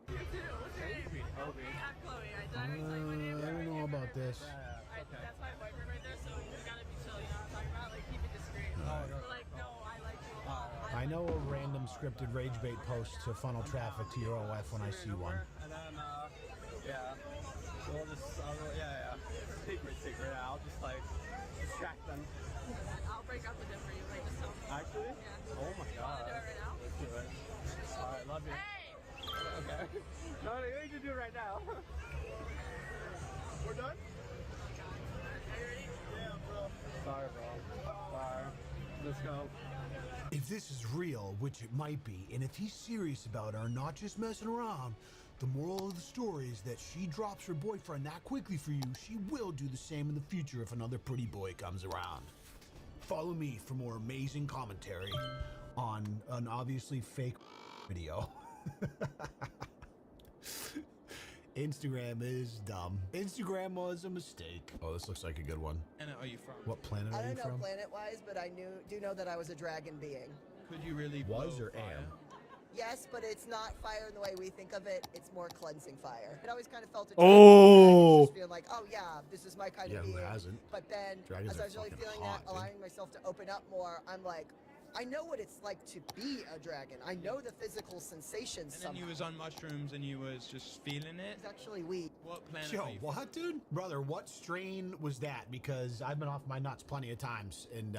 cute too. What's your name? Obi. I'm Chloe. Did I already tell you my name? I don't know about this. That's my boyfriend right there, so you gotta be chill, you know what I'm talking about? Like, keep it discreet. But like, no, I like you a lot. I know a random scripted rage bait post to funnel traffic to your OF when I see one. And then, yeah. So we'll just, yeah. Secret. Yeah, I'll just like distract them. I'll break out the gym for you. Like, just tell me. Actually? Yeah. Oh my god. Wanna do it right now? Let's do it. Alright, love you. Hey! Okay. No, you can do it right now. We're done? Are you ready? Yeah, bro. Sorry, bro. Sorry. Let's go. If this is real, which it might be, and if he's serious about her, not just messing around, the moral of the story is that she drops her boyfriend that quickly for you. She will do the same in the future if another pretty boy comes around. Follow me for more amazing commentary on an obviously fake video. Instagram is dumb. Instagram was a mistake. Oh, this looks like a good one. And are you from? What planet I are you don't know from? planet-wise, but I do know that I was a dragon being. Could you really Was blow or fire? am? Yes, but it's not fire in the way we think of it. It's more cleansing fire. It always kind of felt a Oh. just feeling like, oh yeah, this is my kind Yeah, of who being. hasn't? But then, Dragons as I are was really fucking feeling hot, that, dude. allowing myself to open up more, I'm like, I know what it's like to be a dragon. I know the physical sensations. And then you was on mushrooms and you was just feeling it? It's actually weed. What planet Yo, are you what, dude? Brother, what strain was that? Because I've been off my nuts plenty of times, and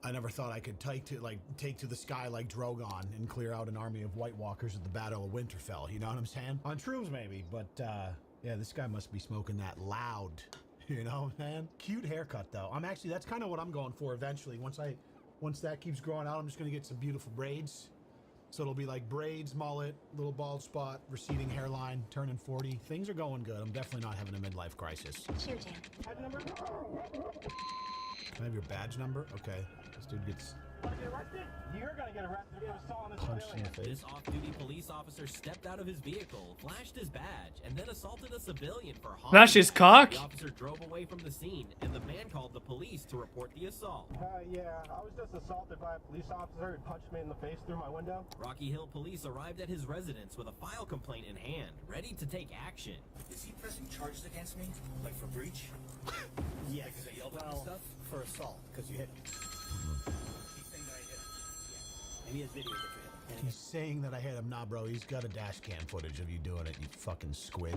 I never thought I could take to the sky like Drogon and clear out an army of White Walkers at the Battle of Winterfell. You know what I'm saying? On shrooms, maybe, but yeah, this guy must be smoking that loud. You know, man. Cute haircut though. That's kind of what I'm going for eventually. Once that keeps growing out, I'm just gonna get some beautiful braids. So it'll be like braids, mullet, little bald spot, receding hairline, turning 40. Things are going good. I'm definitely not having a midlife crisis. Cheers, Dan. Badge number? Can I have your badge number? Okay. This dude gets You're gonna get arrested for assault on a punched in the face. This off-duty police officer stepped out of his vehicle, flashed his badge, and then assaulted a civilian for harm. Flash his cock? The officer drove away from the scene, and the man called the police to report the assault. Yeah, I was just assaulted by a police officer who punched me in the face through my window. Rocky Hill police arrived at his residence with a file complaint in hand, ready to take action. Is he pressing charges against me? Like for breach? Yes. Because I yelled at him Well, and stuff? for assault, because you hit him. He's saying that I hit him. And he has videos of you hit him. He's saying that I hit him. Nah, bro, he's got a dash cam footage of you doing it, you fucking squid.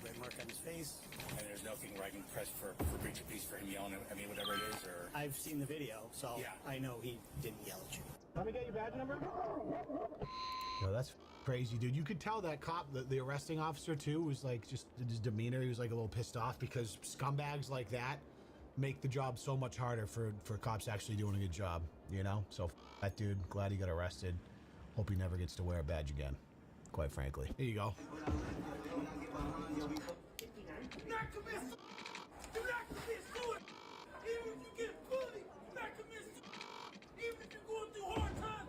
Red mark on his face, and there's nothing where I can press for breach of peace for him yelling at me, whatever it is, or... I've seen the video, so Yeah. I know he didn't yell at you. Let me get your badge number. No, that's crazy, dude. You could tell that cop, the arresting officer too, was like, just his demeanor, he was like a little pissed off because scumbags like that make the job so much harder for cops actually doing a good job, you know? So that dude, glad he got arrested. Hope he never gets to wear a badge again, quite frankly. Here you go.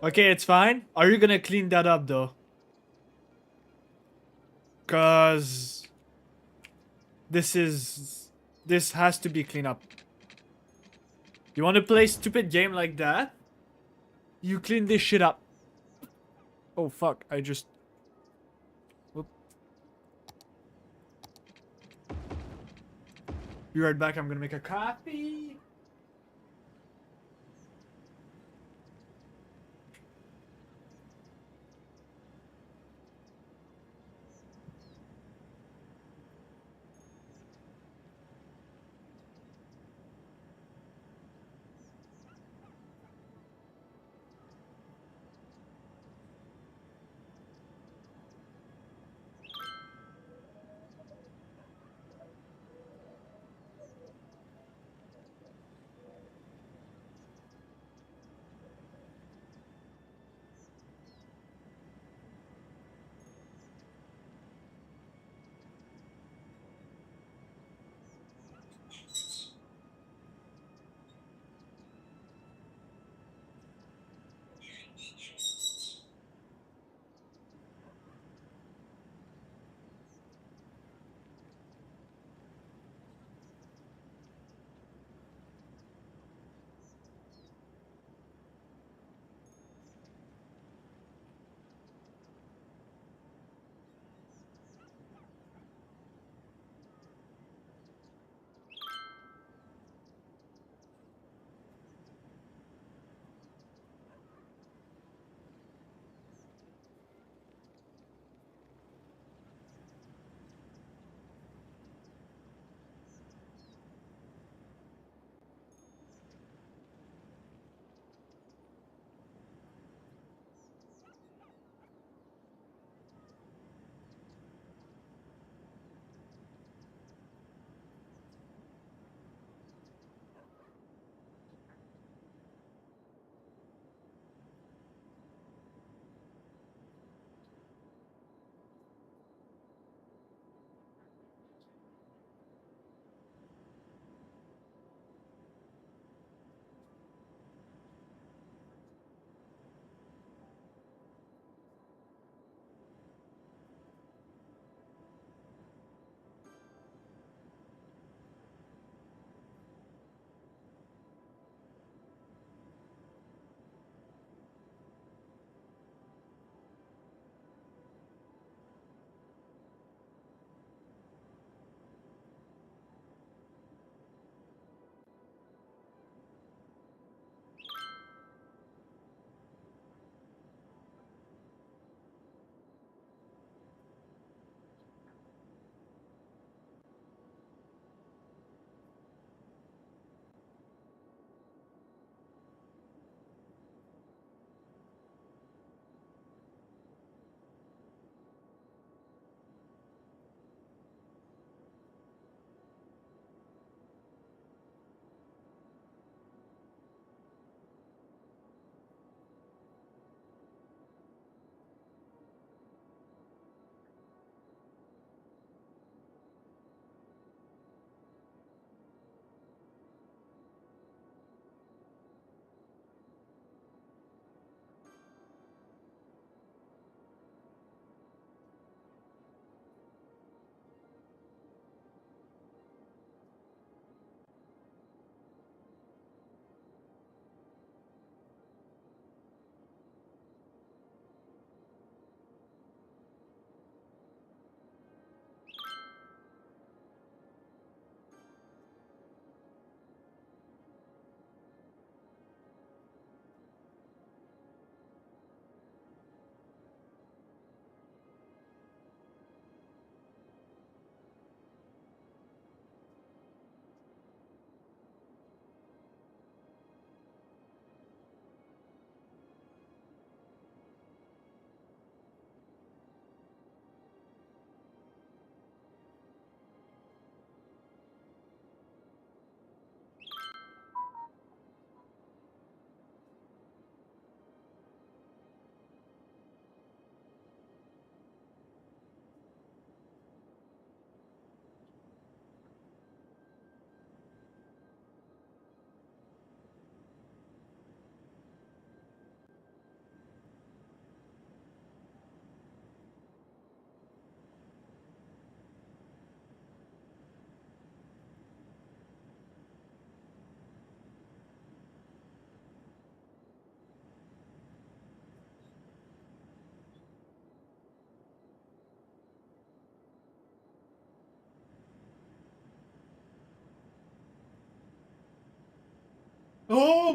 Okay, it's fine. Are you gonna clean that up though? Cause this has to be cleaned up. You want to play stupid game like that? You clean this shit up. Oh fuck, I just... Whoop. Be right back, I'm gonna make a coffee.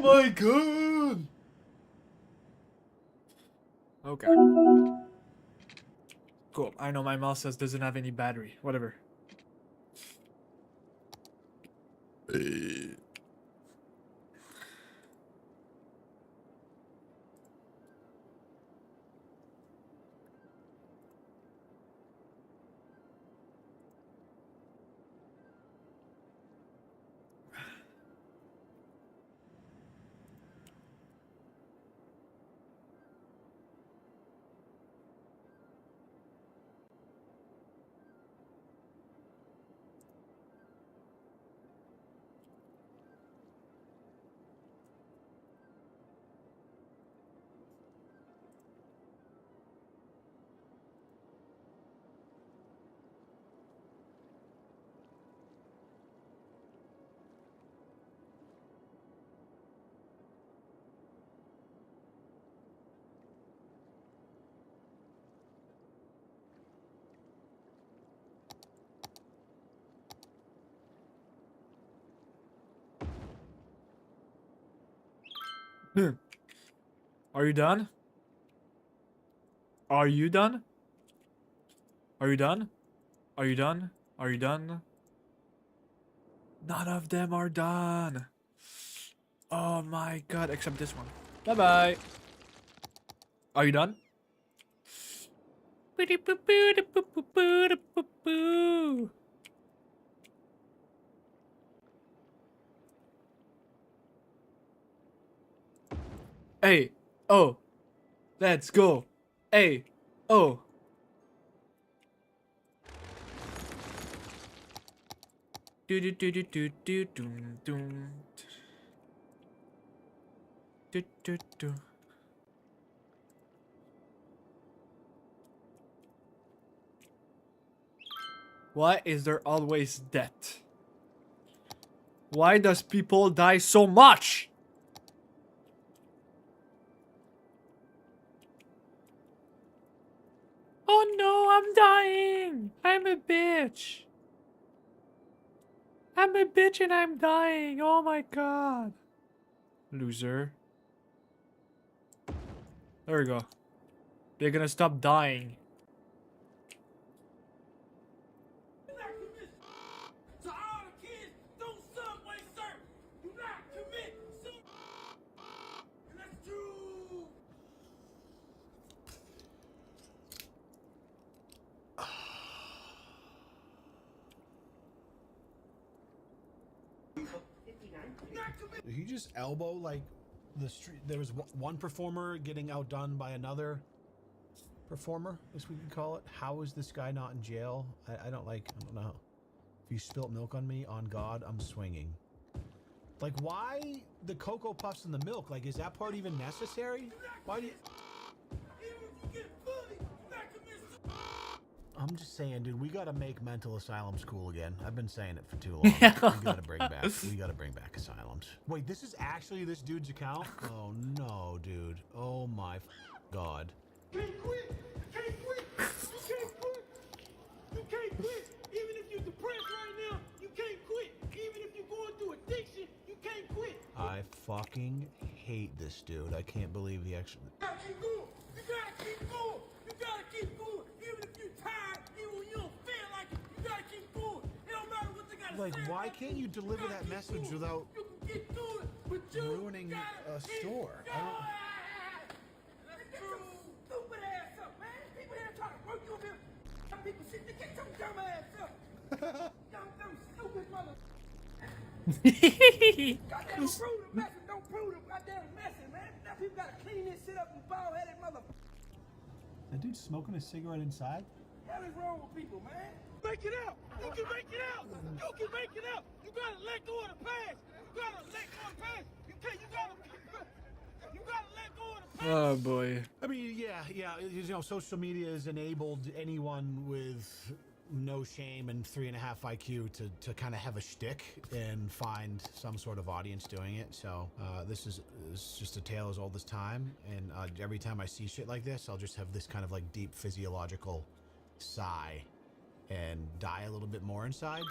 Oh my god! Okay. Cool. I know my mouse says doesn't have any battery. Whatever. Are you done? Are you done? Are you done? Are you done? Are you done? None of them are done. Oh my god, except this one. Bye bye. Are you done? Hey, oh, let's go. Hey, oh. Do do do do do do doom doom. Do do do. Why is there always death? Why does people die so much? Oh no, I'm dying. I'm a bitch. I'm a bitch and I'm dying. Oh my god. Loser. There we go. They're gonna stop dying. To all the kids, don't subway surf. Do not commit suicide. And that's true. Did he just elbow like the street? There was one performer getting outdone by another performer, as we could call it. How is this guy not in jail? I don't know. If you spilt milk on me, on God, I'm swinging. Like, why the Cocoa Puffs in the milk? Like, is that part even necessary? Why do you... I'm just saying, dude, we gotta make mental asylums cool again. I've been saying it for too long. We gotta bring back asylums. Wait, this is actually this dude's account? Oh no, dude. Oh my God. You can't quit. You can't quit. You can't quit. You can't quit. Even if you're depressed right now, you can't quit. Even if you're going through addiction, you can't quit. I fucking hate this dude. I can't believe he actually... You gotta keep going. You gotta keep going. You gotta keep going. Even if you're tired, even when you don't feel like it, you gotta keep going. It don't matter what they gotta say. Like, why can't you deliver that message without ruining a store? I don't... Stupid ass up, man. People here trying to work you over here. Some people sit there, get some dumb ass up. Dumb, stupid mother. Goddamn prove the message, don't prove the goddamn message, man. Now people gotta clean this shit up, you bald-headed mother. That dude's smoking a cigarette inside? What is wrong with people, man? Make it out. You can make it out. You can make it out. You gotta let go of the past. You gotta let go of the past. You gotta let go of the past. Oh boy. I mean, yeah. You know, social media has enabled anyone with no shame and 3.5 IQ to kind of have a shtick and find some sort of audience doing it. So this is just a tale as old as time. And every time I see shit like this, I'll just have this kind of like deep physiological sigh and die a little bit more inside.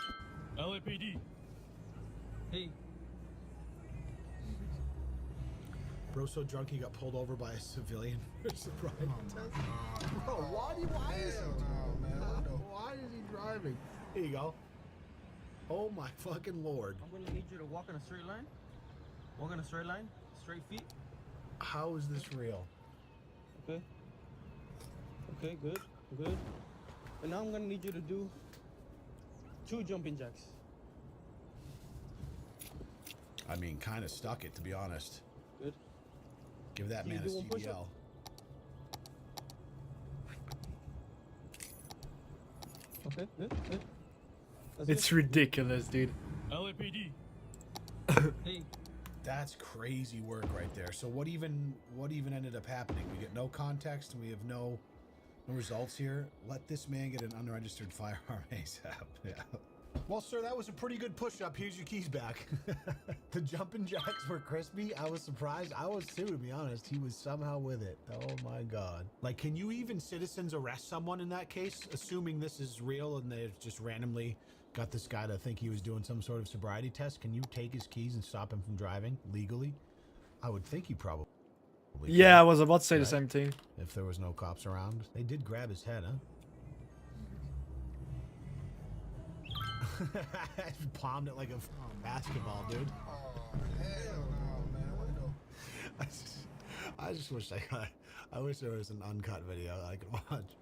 LAPD. Hey. Bro so drunk he got pulled over by a civilian for sobriety test. Bro, why is he driving? Here you go. Oh my fucking lord. I'm gonna need you to walk in a straight line. Walk in a straight line. Straight feet. How is this real? Okay. Okay, good. Good. And now I'm gonna need you to do 2 jumping jacks. I mean, kind of stuck it, to be honest. Good. Give that Can you man a do one push-up? CDL. Okay, good, good. It's ridiculous, dude. LAPD. Hey. That's crazy work right there. So what even ended up happening? We get no context and we have no results here. Let this man get an unregistered firearm ASAP. Yeah. Well, sir, that was a pretty good push-up. Here's your keys back. The jumping jacks were crispy. I was surprised. I was too, to be honest. He was somehow with it. Oh my God. Like, can you even citizens arrest someone in that case, assuming this is real and they've just randomly got this guy to think he was doing some sort of sobriety test? Can you take his keys and stop him from driving legally? I would think you probably Yeah, could, I was about to say right? the same thing. If there was no cops around. They did grab his head, huh? Palmed it like a basketball, dude. Oh, hell no, man. I just wish I wish there was an uncut video I could watch.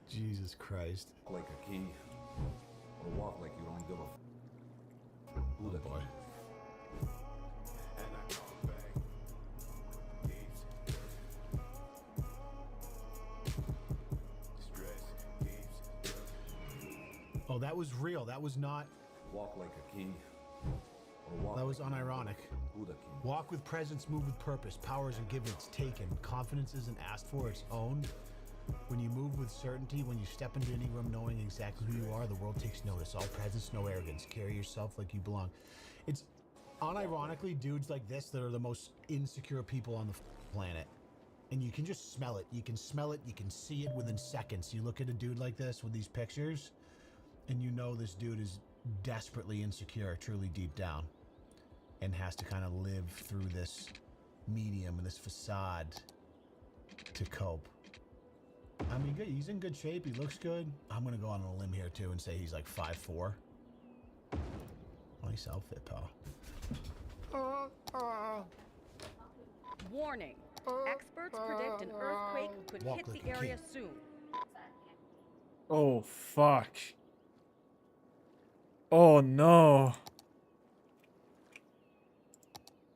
Jesus Christ. Like a key, or walk like you don't give a who the boy. Oh, that was real. That was not. Walk like a king. Or walk That was like you unironic. Who the king? Walk with presence, move with purpose. Power isn't given, it's taken. Confidence isn't asked for, it's owned. When you move with certainty, when you step into any room knowing exactly who you are, the world takes notice. All presence, no arrogance. Carry yourself like you belong. It's unironically dudes like this that are the most insecure people on the planet. And you can just smell it. You can smell it. You can see it within seconds. You look at a dude like this with these pictures, and you know this dude is desperately insecure, truly deep down, and has to kind of live through this medium and this facade to cope. I mean, good. He's in good shape. He looks good. I'm going to go on a limb here, too, and say he's like 5'4". Nice outfit, pal. Warning. Experts predict an earthquake could Walk hit like the a area king. soon. Oh, fuck. Oh, no.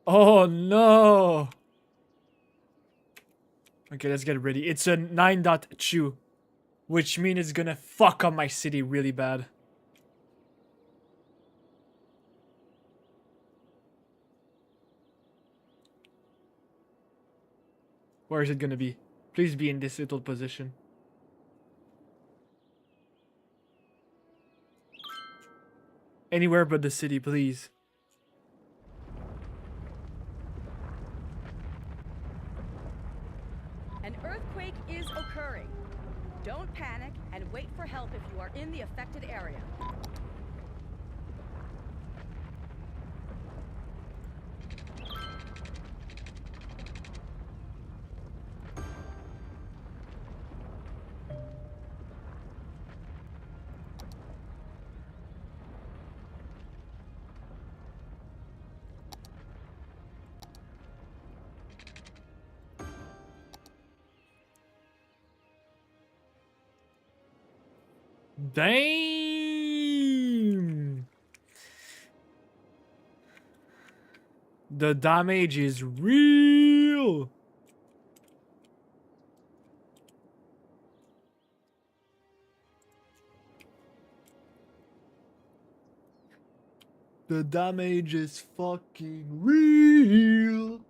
Oh, no. Okay, let's get ready. It's a 9.2, which means it's gonna fuck up my city really bad. Where is it gonna be? Please be in this little position. Anywhere but the city, please. An earthquake is occurring. Don't panic and wait for help if you are in the affected area. Damn! The damage is real! The damage is fucking real!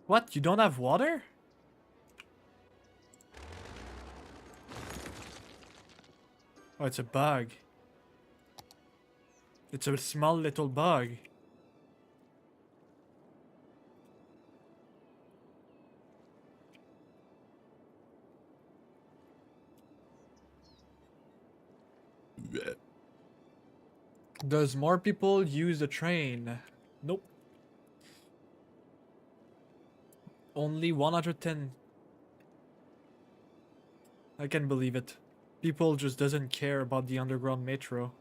What? You don't have water? Oh, it's a bug. It's a small little bug. Does more people use the train? Nope. Only 110. I can believe it. People just doesn't care about the underground metro.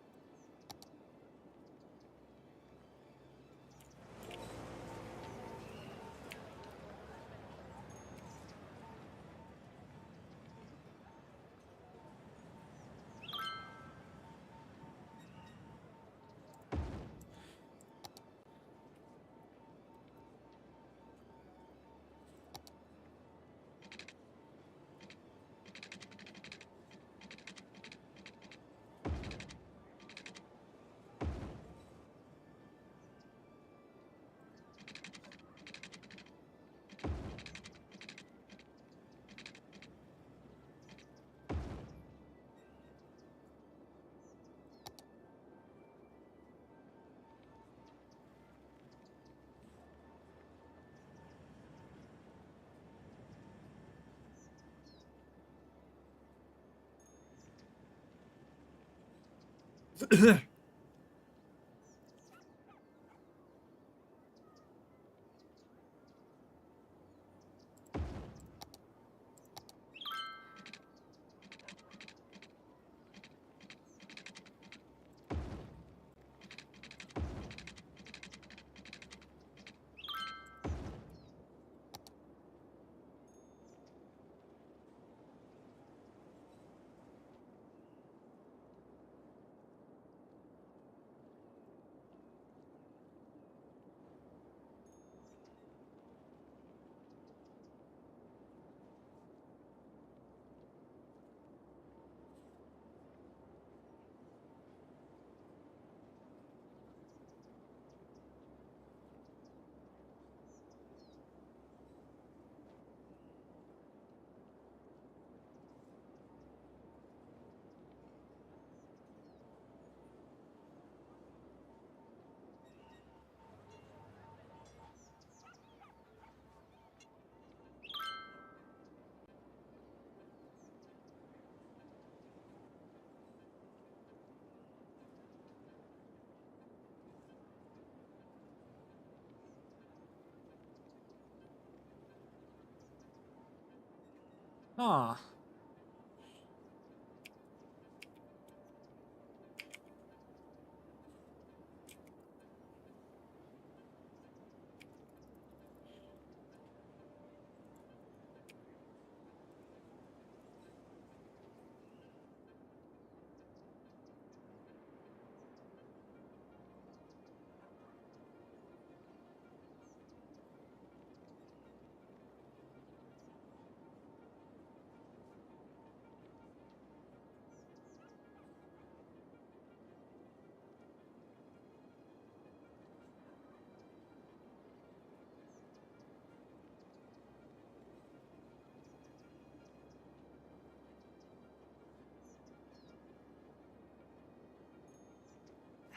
Ah.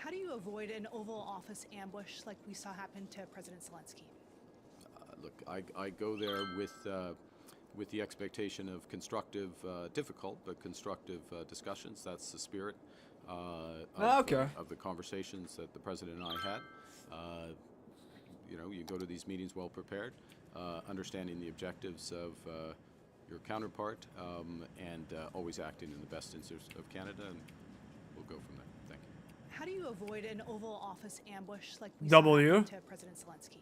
How do you avoid an Oval Office ambush like we saw happen to President Zelensky? Look, I go there with the expectation of constructive, difficult but constructive discussions. That's the spirit of the conversations that the president and I had. You know, you go to these meetings well prepared, understanding the objectives of your counterpart, and always acting in the best interest of Canada, and we'll go from there. Thank you. How do you avoid an Oval Office ambush like we W. saw happen to President Zelensky?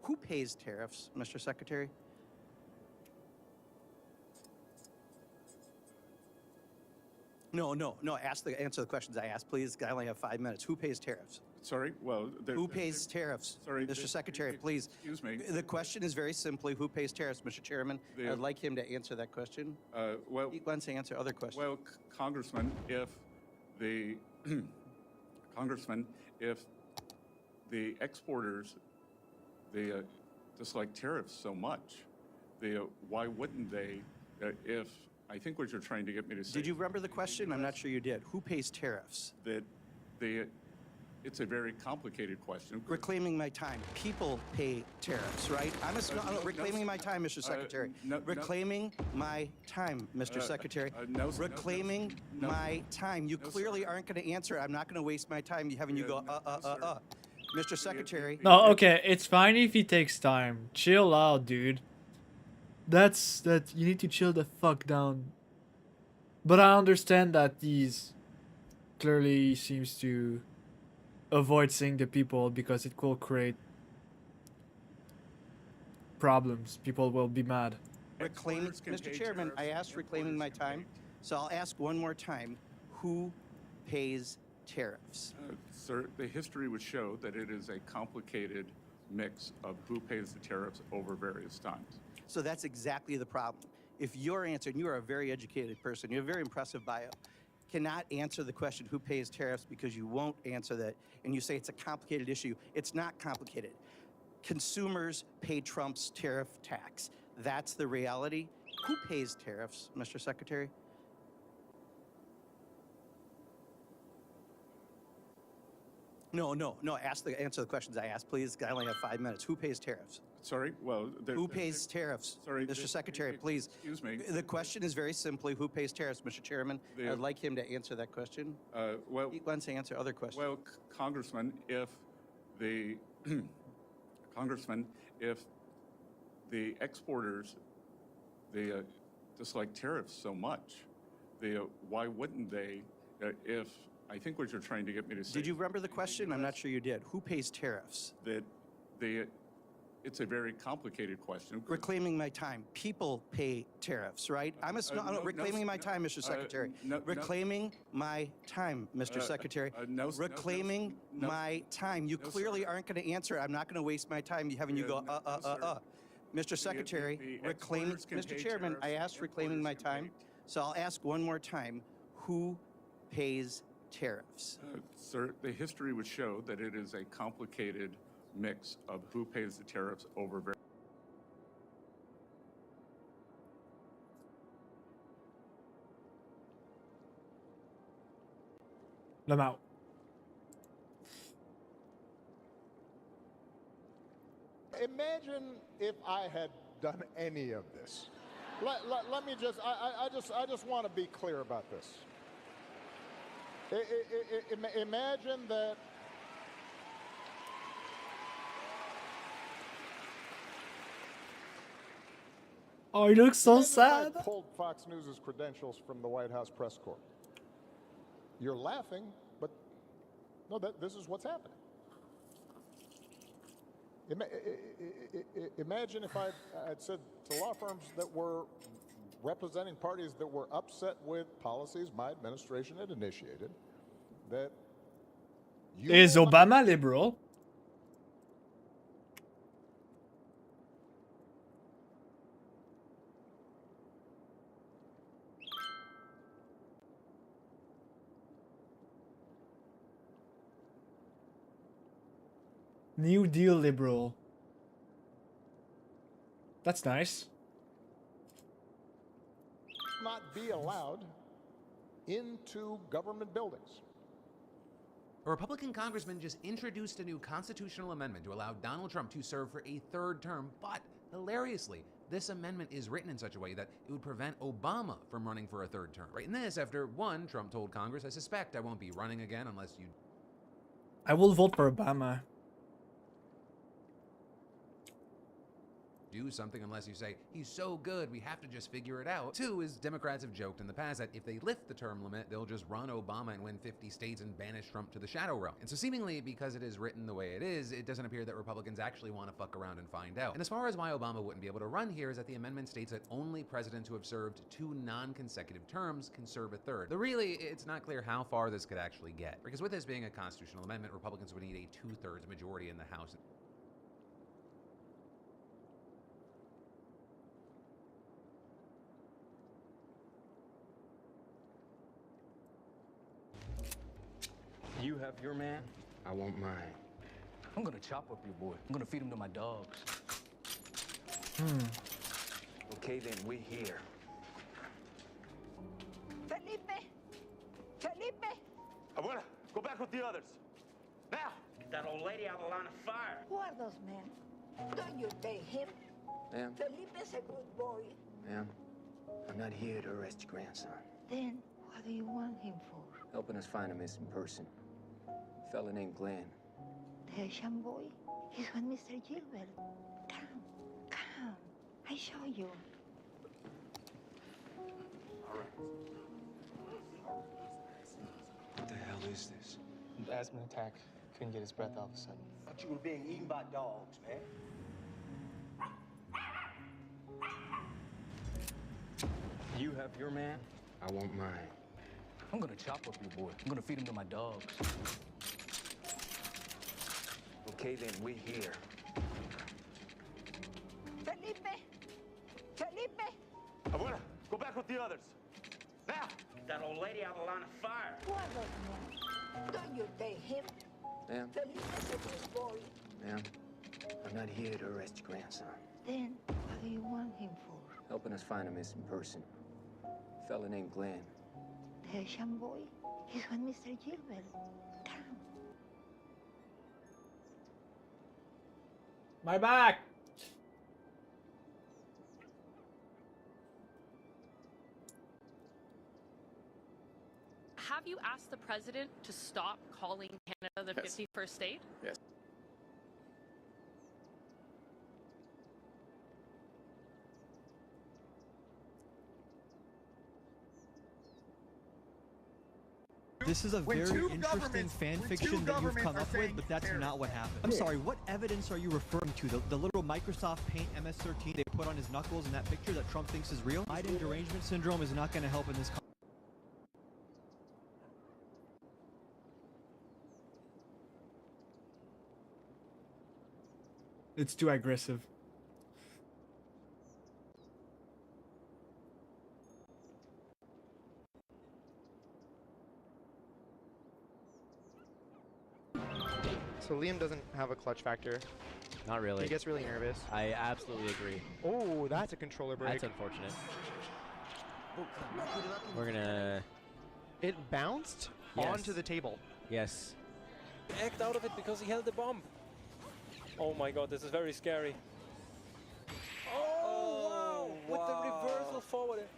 Who pays tariffs, Mr. Secretary? No. Answer the questions I asked, please. I only have 5 minutes. Who pays tariffs? Sorry, well... Who pays tariffs? Sorry, Mr. Secretary, please. Excuse me. The question is very simply, who pays tariffs, Mr. Chairman? I'd like him to answer that question. Well... He wants to answer other questions. Well, Congressman, if the... Congressman, if the exporters, the dislike tariffs so much, why wouldn't they, if, I think what you're trying to get me to say... Did you remember the question? I'm not sure you did. Who pays tariffs? It's a very complicated question. Reclaiming my time. People pay tariffs, right? Reclaiming my time, Mr. Secretary. Reclaiming my time, Mr. Secretary. Reclaiming my time. You clearly aren't going to answer it. I'm not going to waste my time having you go, Mr. Secretary. No, okay, it's fine if he takes time. Chill out, dude. You need to chill the fuck down. But I understand that he's clearly seems to avoid seeing the people because it will create problems. People will be mad. Mr. Chairman, I asked reclaiming my time, so I'll ask one more time. Who pays tariffs? Sir, the history would show that it is a complicated mix of who pays the tariffs over various times. So that's exactly the problem. If your answer, and you are a very educated person, you have a very impressive bio, cannot answer the question who pays tariffs because you won't answer that, and you say it's a complicated issue. It's not complicated. Consumers pay Trump's tariff tax. That's the reality. Who pays tariffs, Mr. Secretary? No. Answer the questions I asked, please. I only have 5 minutes. Who pays tariffs? Sorry? Well, who pays tariffs? Sorry, Mr. Secretary, please. Excuse me. The question is very simply, who pays tariffs, Mr. Chairman? I'd like him to answer that question. Well, he wants to answer other questions. Well, Congressman, if the exporters dislike tariffs so much, why wouldn't they? If I think what you're trying to get me to say. Did you remember the question? I'm not sure you did. Who pays tariffs? It's a very complicated question. Reclaiming my time. People pay tariffs, right? Reclaiming my time, Mr. Secretary. Reclaiming my time, Mr. Secretary. Reclaiming my time. You clearly aren't going to answer it. I'm not going to waste my time having you go, Mr. Secretary, Mr. Chairman, I asked reclaiming my time, so I'll ask one more time. Who pays tariffs? Sir, the history would show that it is a complicated mix of who pays the tariffs over various. I'm out. Imagine if I had done any of this. Let me just, I just want to be clear about this. Imagine that oh, he looks so sad. I pulled Fox News' credentials from the White House press corps. You're laughing, but no, this is what's happening. Imagine if I'd said to law firms that were representing parties that were upset with policies my administration had initiated, that is Obama liberal? New Deal liberal. That's nice. Not be allowed into government buildings. A Republican congressman just introduced a new constitutional amendment to allow Donald Trump to serve for a third term, but hilariously, this amendment is written in such a way that it would prevent Obama from running for a third term. Right in this, after one, Trump told Congress, I suspect I won't be running again unless you... I will vote for Obama. Do something unless you say, he's so good, we have to just figure it out. Two is Democrats have joked in the past that if they lift the term limit, they'll just run Obama and win 50 states and banish Trump to the shadow realm. And so seemingly, because it is written the way it is, it doesn't appear that Republicans actually want to fuck around and find out. And as far as why Obama wouldn't be able to run here is that the amendment states that only presidents who have served 2 non-consecutive terms can serve a third. Though really, it's not clear how far this could actually get. Because with this being a constitutional amendment, Republicans would need a 2/3 majority in the House. You have your man, I want mine. I'm gonna chop up your boy. I'm gonna feed him to my dogs. Okay, then we're here. Felipe! Felipe! Abuela, go back with the others. Now! Get that old lady out of the line of fire. Who are those men? Don't you pay him? Ma'am, Felipe's a good boy. ma'am, I'm not here to arrest your grandson. Then, what do you want him for? Helping us find a missing person. A fella named Glenn. The Haitian boy? He's with Mr. Gilbert. Come, come. I show you. What the hell is this? Asthma attack. Couldn't get his breath all of a sudden. Thought you were being eaten by dogs, man. You have your man? I want mine. I'm gonna chop up your boy. I'm gonna feed him to my dogs. Okay, then we're here. Felipe! Felipe! Abuela, go back with the others. Now! Get that old lady out of the line of fire. Who are those men? Don't you pay him? Ma'am, Felipe's a good boy. ma'am, I'm not here to arrest your grandson. Then, what do you want him for? Helping us find a missing person. A fella named Glenn. The Haitian boy? He's with Mr. Gilbert. Come. My back! Have you asked the president to stop calling Canada the 51st state? Yes. This is a very interesting fan fiction that you've come up with, but that's not what happened. I'm sorry, what evidence are you referring to? The little Microsoft Paint MS-13 they put on his knuckles in that picture that Trump thinks is real? Biden derangement syndrome is not going to help in this. It's too aggressive. So Liam doesn't have a clutch factor. Not really. He gets really nervous. I absolutely agree. Oh, that's a controller break. That's unfortunate. We're gonna... It bounced onto the table. Yes. Act out of it because he held the bomb. Oh my god, this is very scary. Oh, wow! With the reversal forward.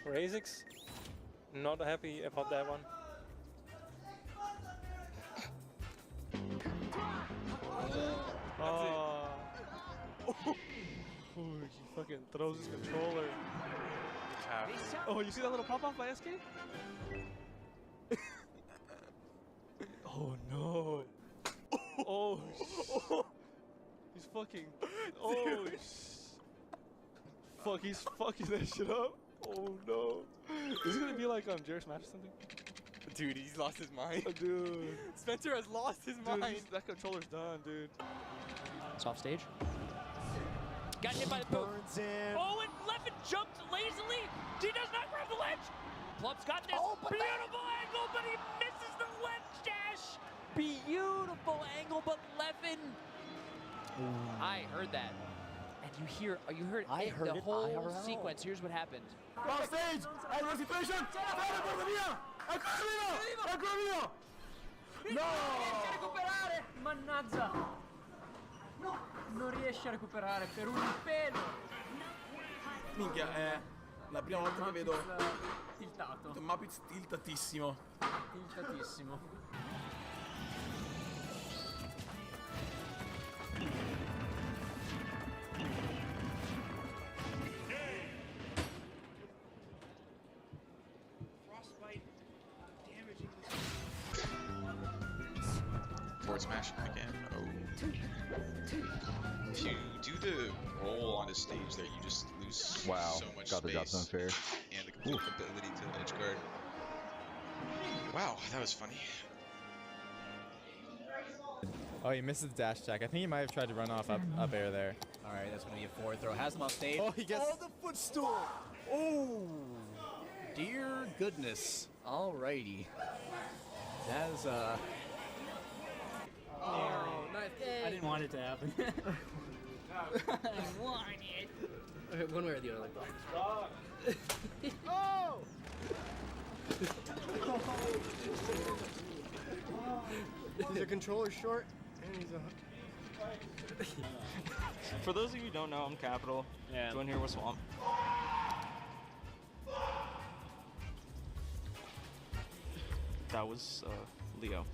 Razix, not happy about that one. Oh. He fucking throws his controller. Oh, you see that little pop-off by SK? Oh no. Oh, he's fucking. Oh, fuck, he's fucking that shit up. Oh no. This is gonna be like Jerry Smash or something. Dude, he's lost his mind. Dude. Spencer has lost his mind. That controller's done, dude. Soft stage. Got hit by the poop. Oh, and Levin jumped lazily. He does not grab the ledge. Plump's got this beautiful angle, but he misses the ledge dash. Beautiful angle, but Levin. I heard that. And you heard the whole sequence. Here's what happened. Cross stage! Hay una situación! ¡Fuera por via! ¡Ancora mio! No! Riesce a recuperare! Mannaggia! Non riesce a recuperare per un pelo. Minchia, è la prima volta che vedo Tiltato. Muppets tiltatissimo. Tiltatissimo. Forward smash again. Oh. If you do the roll on a stage there, you just lose so much space. That's unfair. And the complete ability to edge guard. Wow, that was funny. Oh, he misses the dash attack. I think he might have tried to run off up air there. All right, that's going to be a forward throw. Has him off stage. Oh, he gets... Oh, the footstool. Oh, dear goodness. All righty. That's Oh, nice. I didn't want it to happen. I want it. Okay, one way or the other, like that. Oh! He's a controller short, and he's a. For those of you who don't know, I'm Capital. Yeah. Join here with Swamp. That was Leo.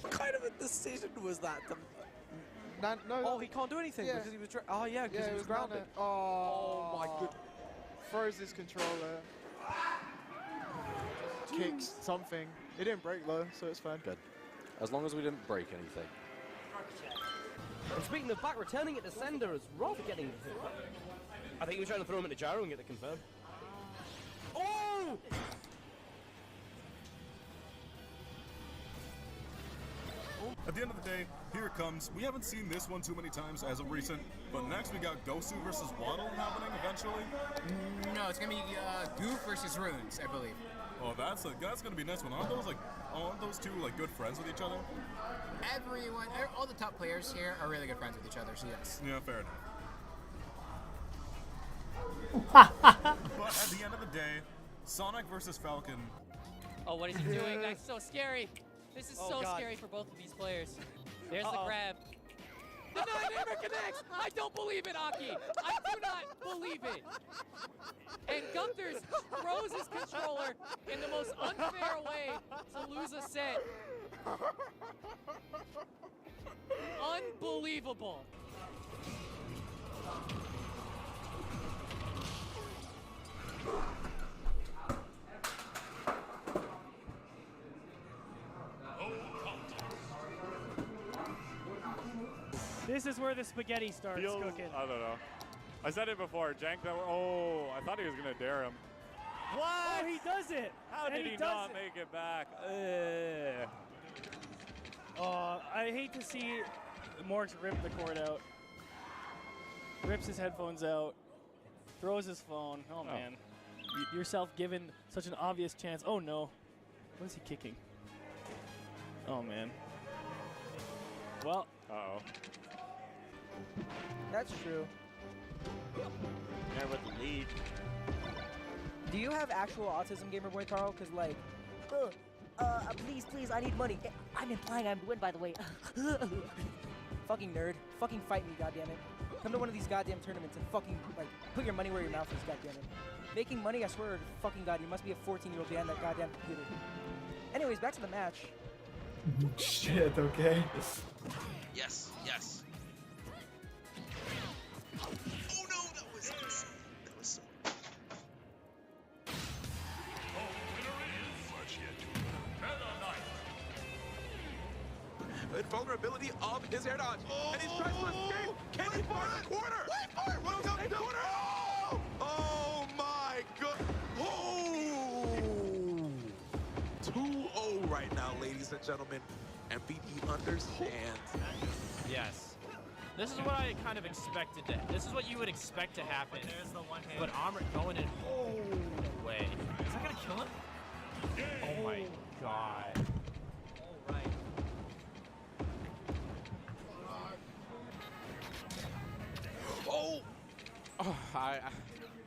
What kind of a decision was that? No. Oh, he can't do anything Yeah. because he was. Oh yeah, because he was grounded. Oh my good. Froze his controller. Kicks something. It didn't break though, so it's fine. Good. As long as we didn't break anything. And speaking of back, returning it to sender is Rob getting. I think he was trying to throw him into gyro and get the confirm. Oh! At the end of the day, here it comes. We haven't seen this one too many times as of recent, but next we got Gosu versus Waddle happening eventually. No, it's gonna be Goof versus Runes, I believe. Oh, that's gonna be next one. Aren't those two like good friends with each other? Everyone, all the top players here are really good friends with each other, so yes. Yeah, fair enough. But at the end of the day, Sonic versus Falcon. Oh, what is he doing? That's so scary. This is so scary for both of these players. There's the grab. The 9 never connects! I don't believe it, Aki! I do not believe it! And Gunther's throws his controller in the most unfair way to lose a set. Unbelievable. This is where the spaghetti starts cooking. I don't know. I said it before. Jank that. Oh, I thought he was gonna dare him. What? Oh, he does it. How did he not make it back? Ugh. Oh, I hate to see Morgs rip the cord out. Rips his headphones out. Throws his phone. Oh, man. Yourself given such an obvious chance. Oh, no. What is he kicking? Oh, man. Well. Uh-oh. That's true. There with the lead. Do you have actual autism, Gamer Boy Carl? Because, like, please, I need money. I'm implying I'm win, by the way. Fucking nerd. Fucking fight me, goddammit. Come to one of these goddamn tournaments and fucking, like, put your money where your mouth is, goddammit. Making money, I swear to fucking God, you must be a 14-year-old behind that goddamn computer. Anyways, back to the match. Shit, okay. Yes, yes. Oh no, that was so. Vulnerability of his air dodge, and he's trying to escape. Can he find the corner? Wait for it! What's up, corner? Oh! Oh my god! Oh! 2-0 right now, ladies and gentlemen. MVD understands. Yes. This is what I kind of expected to. This is what you would expect to happen. There's the one hand. But Armor going in. Oh, no way. Is that gonna kill him? Oh my god. All right. Oh! Oh,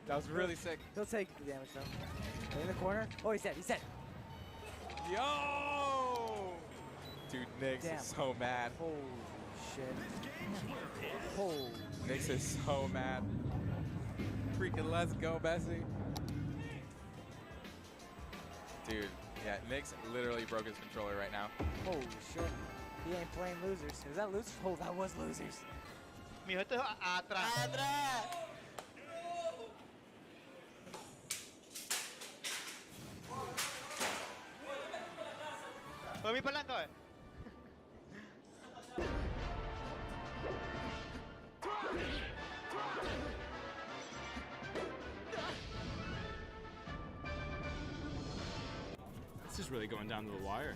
that was really sick. He'll take the damage though. In the corner. Oh, he's dead. He's dead. Yo! Dude, Nix Damn. is so mad. Holy shit. Holy. Nix is so mad. Freaking let's go, Bessie. Dude, yeah, Nix literally broke his controller right now. Holy shit. He ain't playing losers. Is that losers? Oh, that was losers. Mijo, esto es atrás. ¡Atrás! Fue mi palanca, This is really going down to the wire.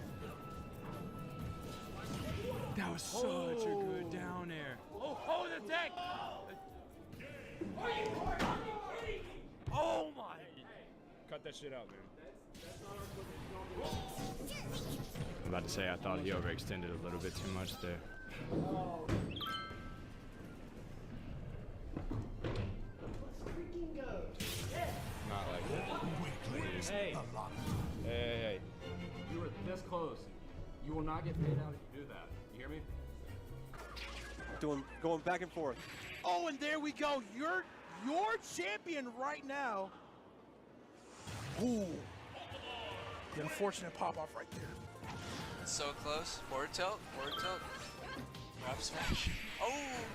That was such a good down air. Oh, the deck! Oh my! cut that shit out, man. I'm about to say, I thought he overextended a little bit too much there. Not like that. Hey. Hey. You were this close. You will not get paid out if you do that. You hear me? Going back and forth. Oh, and there we go. You're champion right now. Ooh. The unfortunate pop-off right there. So close. Forward tilt. Grab smash. Oh!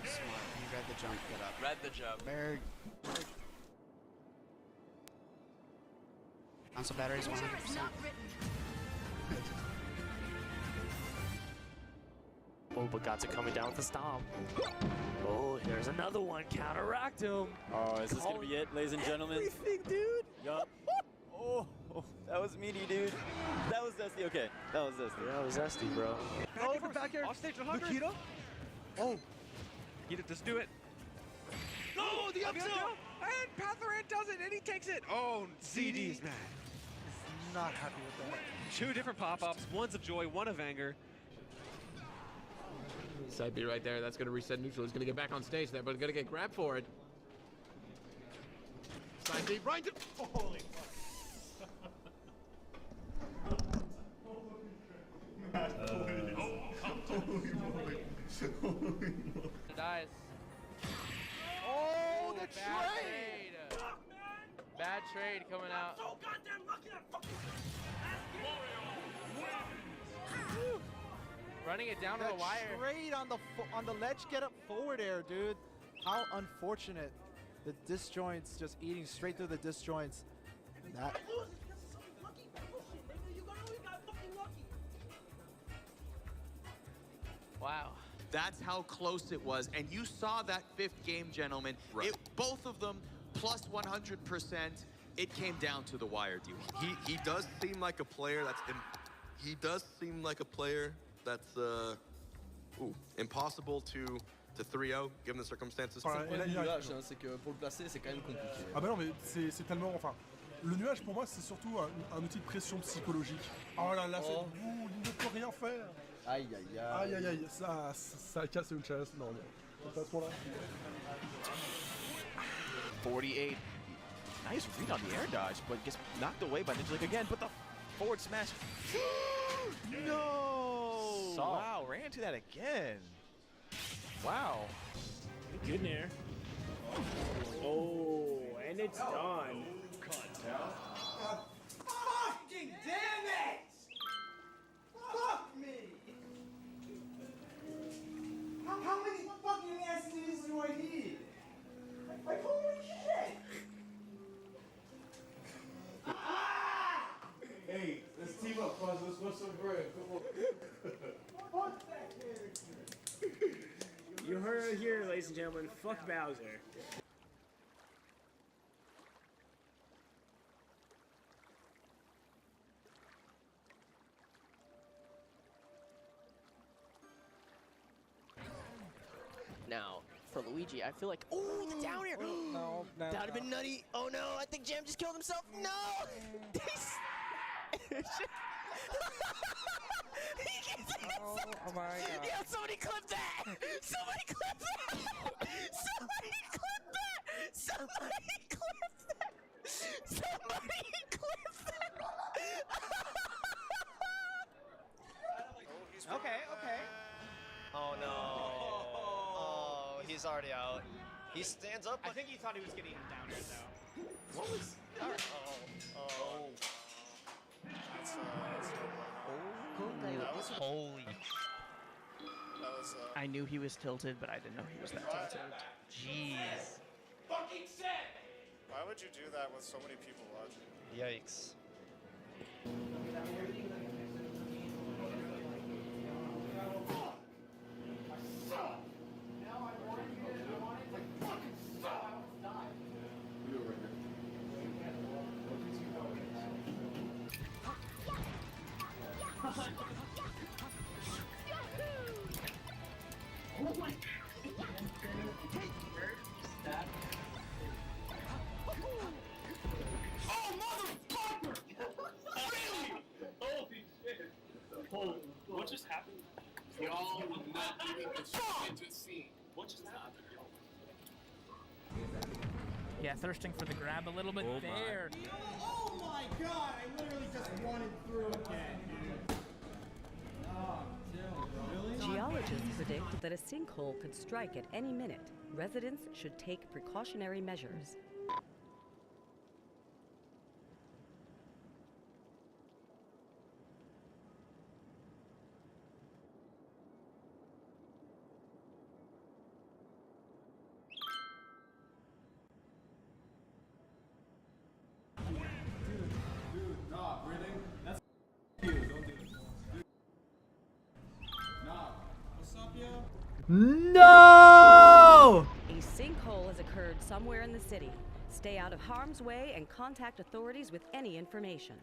Smart. He read the jump. Get up. Read the jump. Berg. Console batteries 100%. Oh, but Gotcha coming down with the stomp. Oh, there's another one. Counteract him. Oh, is this going to be it, ladies and gentlemen? Everything, dude. Yup. Oh, that was meaty, dude. That was zesty. Okay, that was zesty. Yeah, that was zesty, bro. Oh, the back air. Off stage 100. Nikita. Oh. Nikita, just do it. No, the up tilt. And Patharan does it, and he takes it. Oh, ZD's mad. Not happy with that. Two different pop-ups. One's of joy, one of anger. Side B right there. That's going to reset neutral. He's going to get back on stage there, but going to get grabbed for it. Side B right to... Holy Dies. Oh, the Bad trade. Bad trade coming out. So goddamn lucky that fucking Running it down to the wire. Trade on the ledge get up forward air, dude. How unfortunate. The disjoints just eating straight through the disjoints. That. Wow. That's how close it was. And you saw that fifth game, gentlemen. Right. Both of them plus 100%. It came down to the wire, D1. He does seem like a player that's impossible to 3-0 given the circumstances. Le problème du nuage, hein, c'est que pour le placer, c'est quand même compliqué. Ah bah non, mais c'est tellement... Enfin, le nuage, pour moi, c'est surtout un outil de pression psychologique. Oh là là, cette boule, il ne peut rien faire. Aïe, aïe, aïe. Aïe, aïe, aïe, ça a cassé une chaise. Non, mais pas à ce point-là. 48. Nice read on the air dodge, but gets knocked away by Ninja League again. But the forward smash. No! Wow, ran into that again. Wow. Good in there. Oh, and it's done. fucking damn it! Fuck me! How many fucking SDs do I need? Like, holy shit! Hey, let's team up, Fuzz. Let's win some bread. Come on. Fuck that character! You heard it here, ladies and gentlemen. Fuck Bowser. Now, for Luigi, I feel like, oh, the down air. No, That would have been nutty. Oh no, I think Jam just killed himself. No! Oh my god. Yeah, somebody clip that! Somebody clip that! Somebody clip that! Somebody clip that! Somebody clip that! Okay. Oh no. Oh, he's already out. He stands up. I think he thought he was getting down here though. What was? Oh. That's Holy. That was. I knew he was tilted, but I didn't know he was that tilted. Jeez. Fucking set! Why would you do that with so many people watching? Yikes. Oh, motherfucker! Yeah, thirsting for the grab a little bit there. Oh my god, I literally just wanted through again, dude. Oh, dude, really? Geologists predict that a sinkhole could strike at any minute. Residents should take precautionary measures. Dude, nah, really? That's you, don't do it. Dude. Nah. What's up, yo? No! A sinkhole has occurred somewhere in the city. Stay out of harm's way and contact authorities with any information.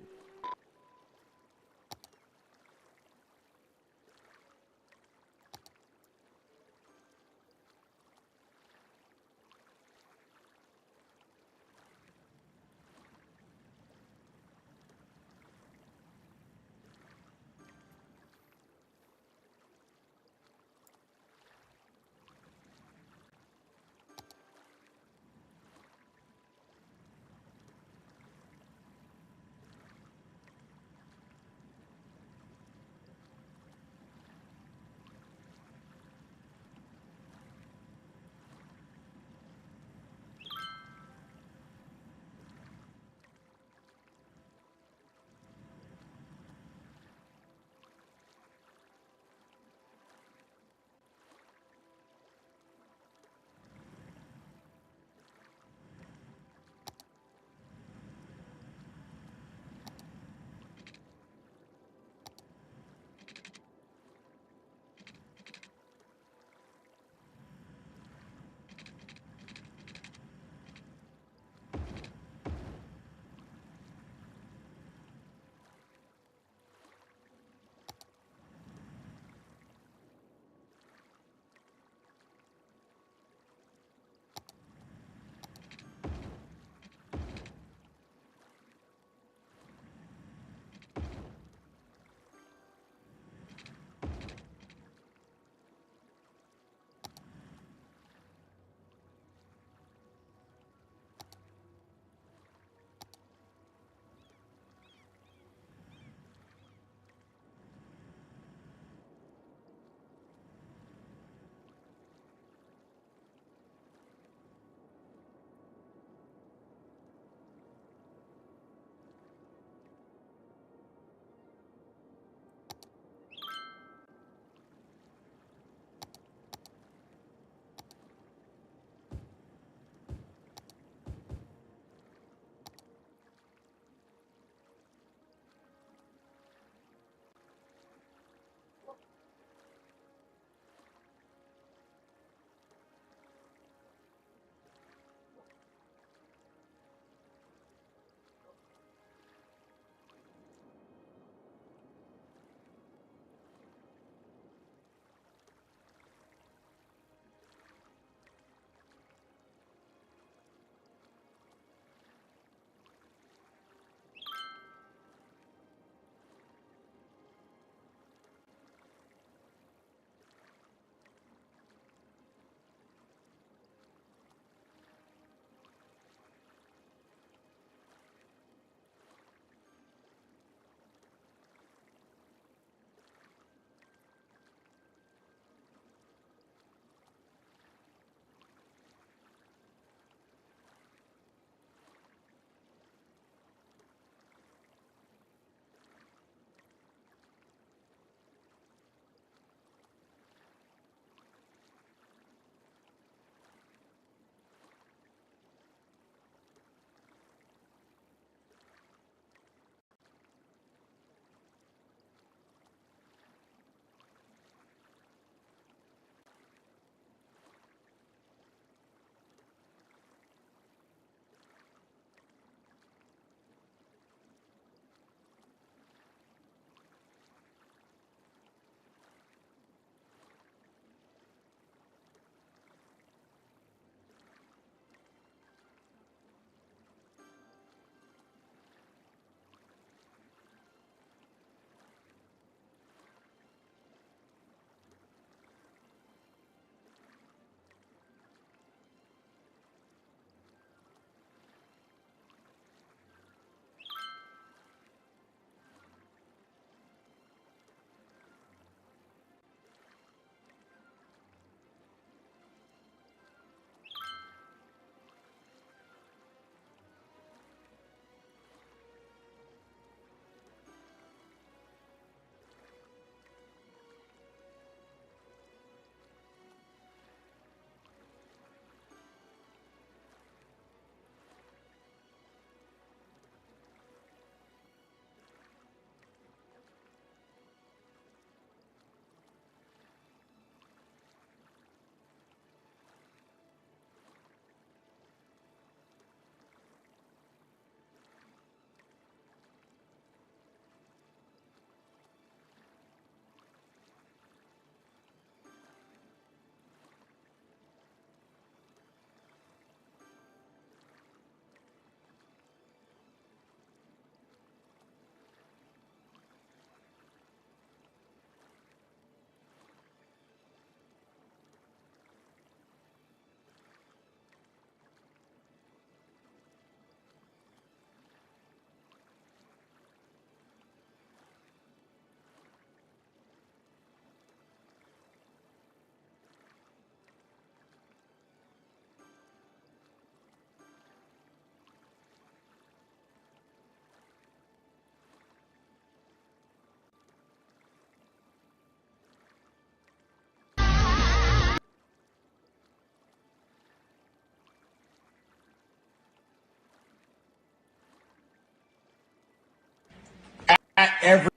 every.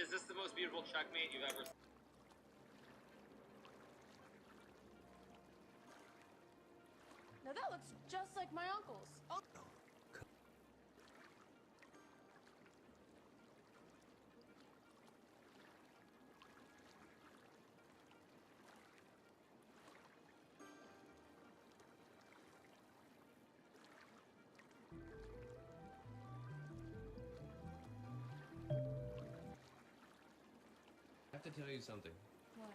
Is this the most beautiful checkmate you've ever seen? Now that looks just like my uncle's. Oh. I have to tell you something. What?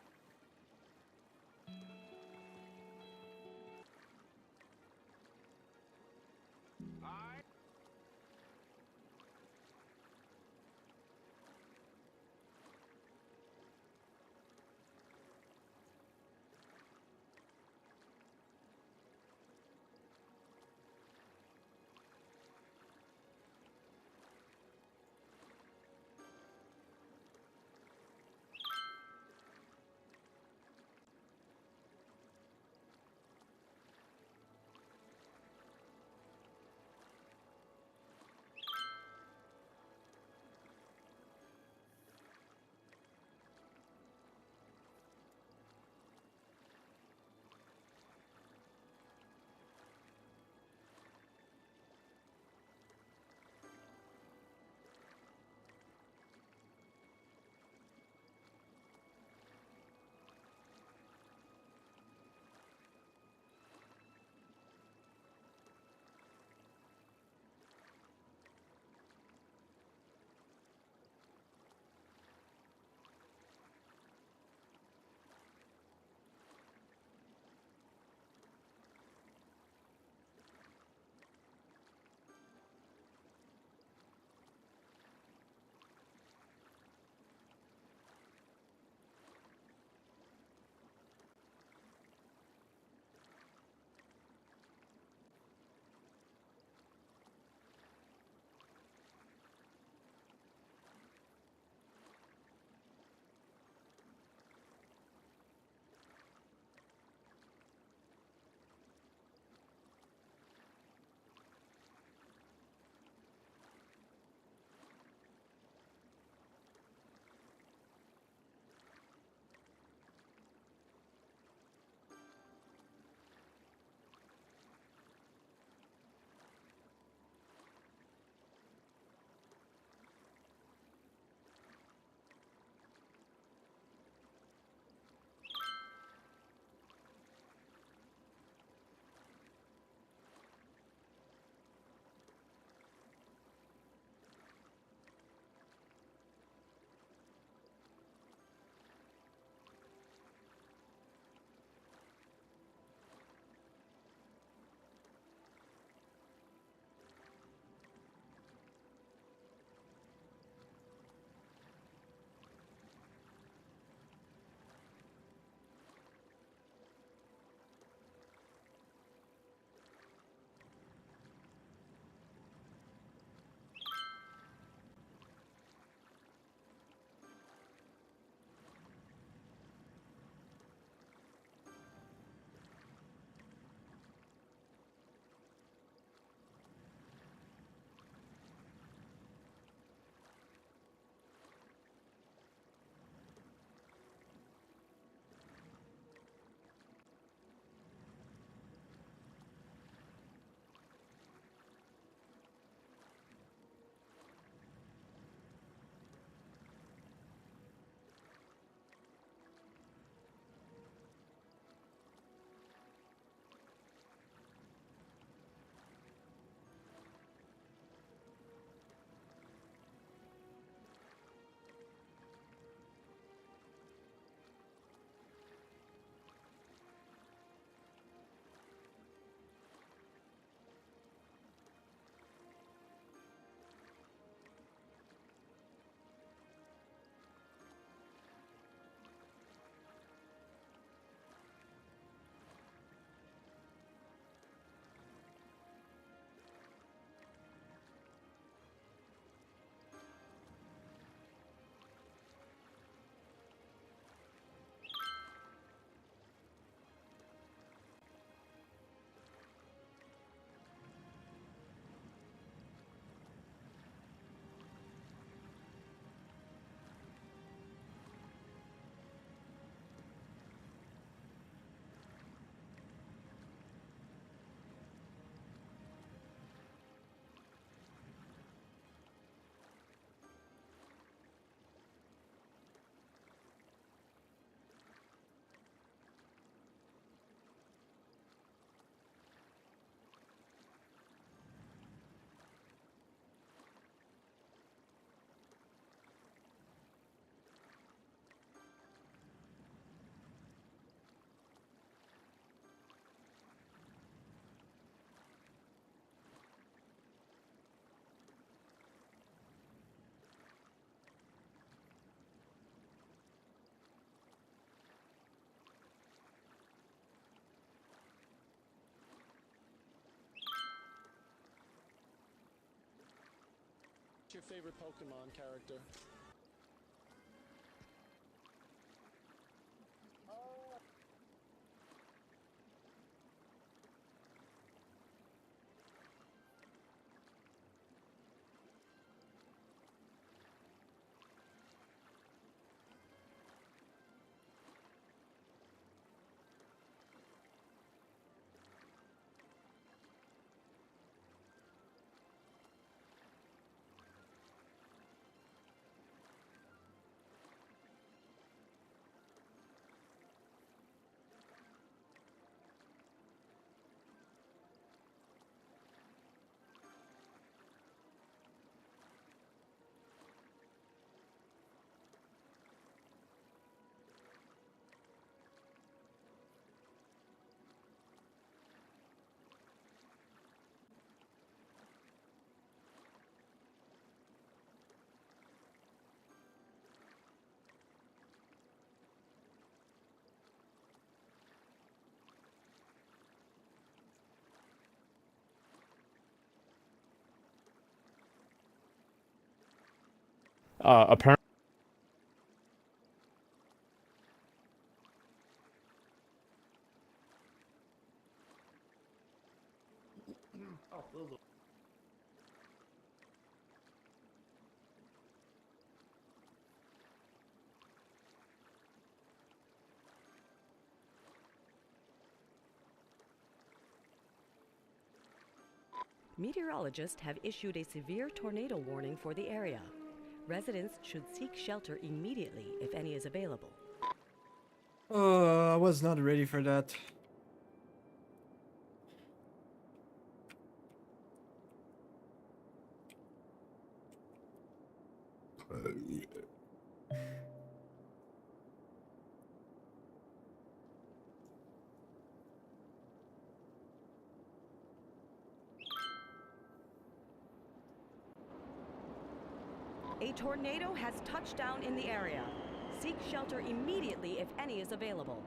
What's your favorite Pokemon character? Apparently. Meteorologists have issued a severe tornado warning for the area. Residents should seek shelter immediately if any is available. Oh, I was not ready for that. A tornado has touched down in the area. Seek shelter immediately if any is available.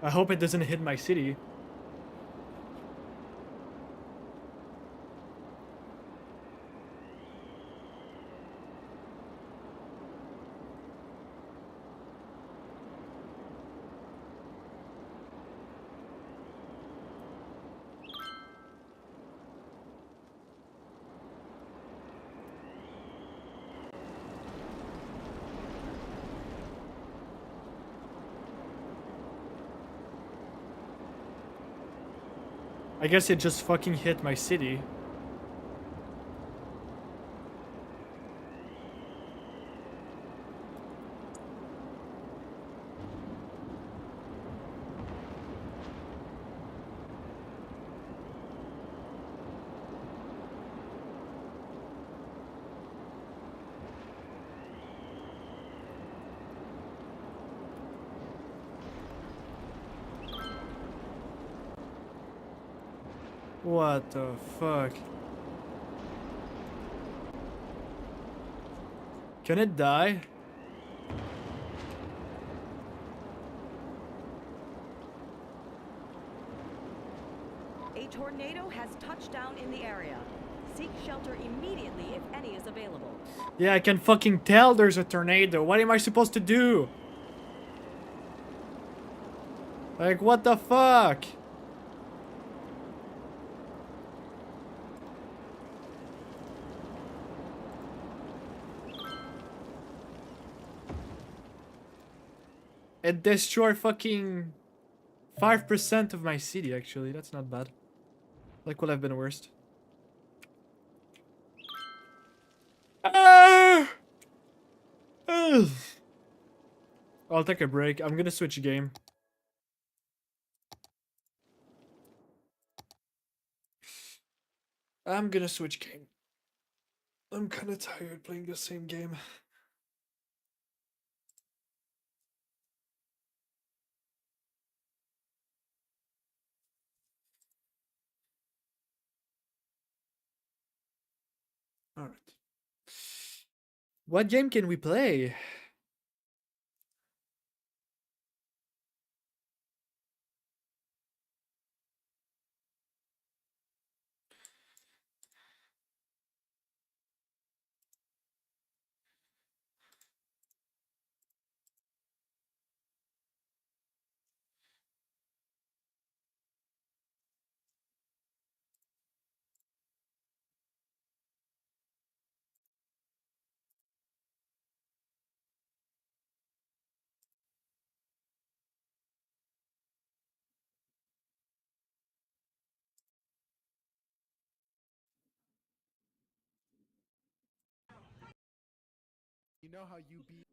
I hope it doesn't hit my city. I guess it just fucking hit my city. What the fuck? Can it die? A tornado has touched down in the area. Seek shelter immediately if any is available. Yeah, I can fucking tell there's a tornado. What am I supposed to do? Like, what the fuck? It destroyed fucking 5% of my city, actually. That's not bad. Like, would have been worst. Ah! Ugh. I'll take a break. I'm gonna switch game. I'm gonna switch game. I'm kind of tired playing the same game. All right. What game can we play? You know how you beat.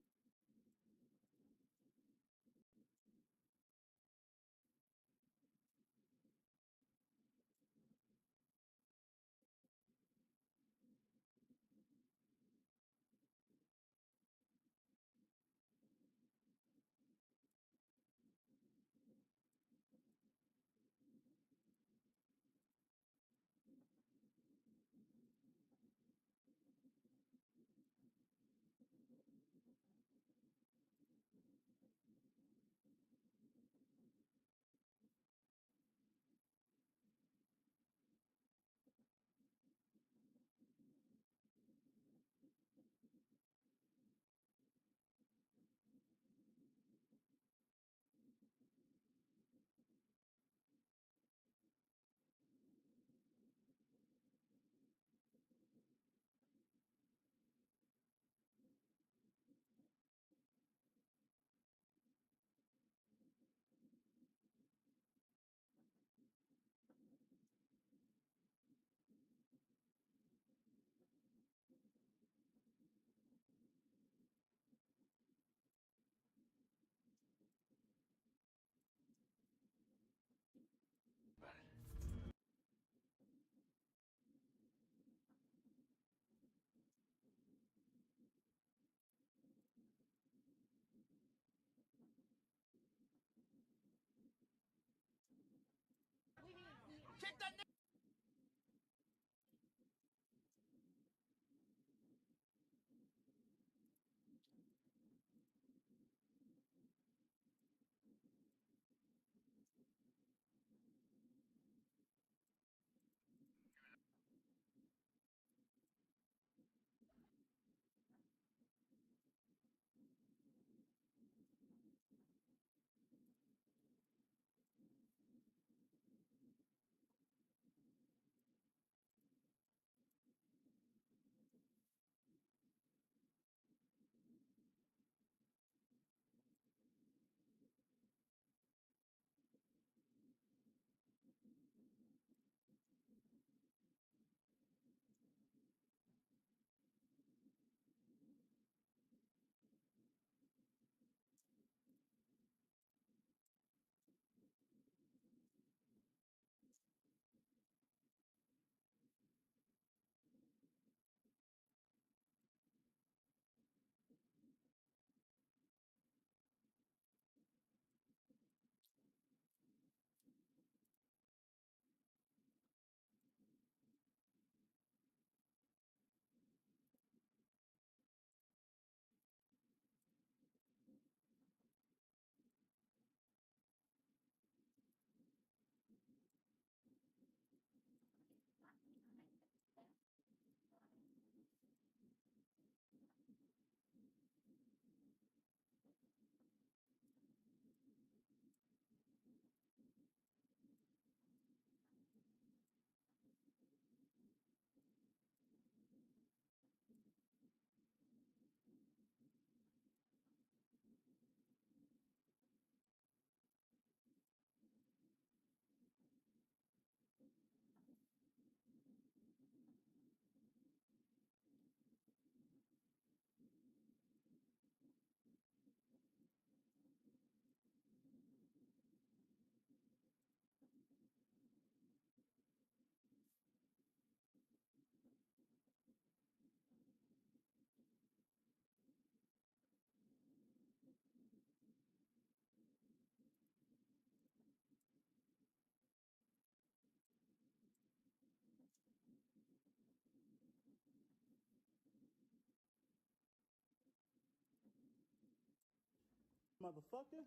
Motherfucker.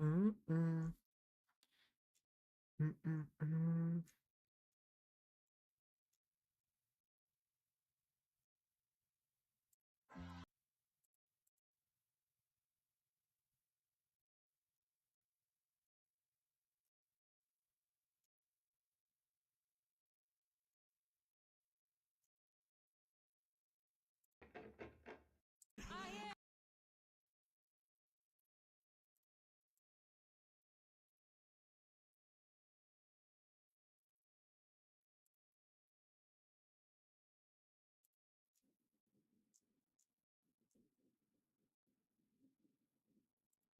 Mm-mm. Mm-mm-mm.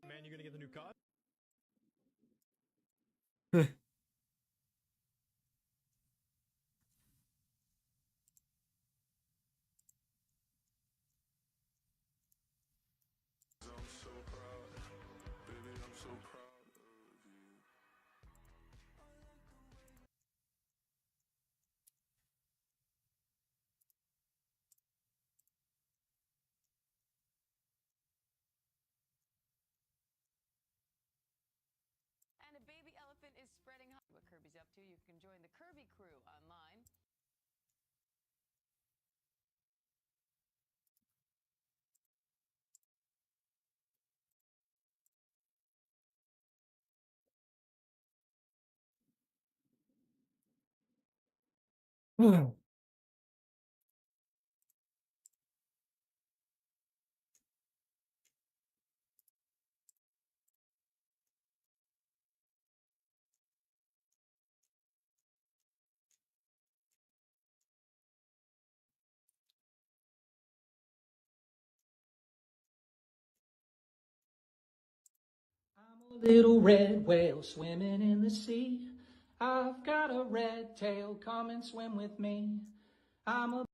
Man, you're gonna get the new COD? I'm so proud, baby, I'm so proud of you. And a baby elephant is spreading what Kirby's up to. You can join the Kirby crew online. I'm a little red whale swimming in the sea. I've got a red tail, come and swim with me. I'm a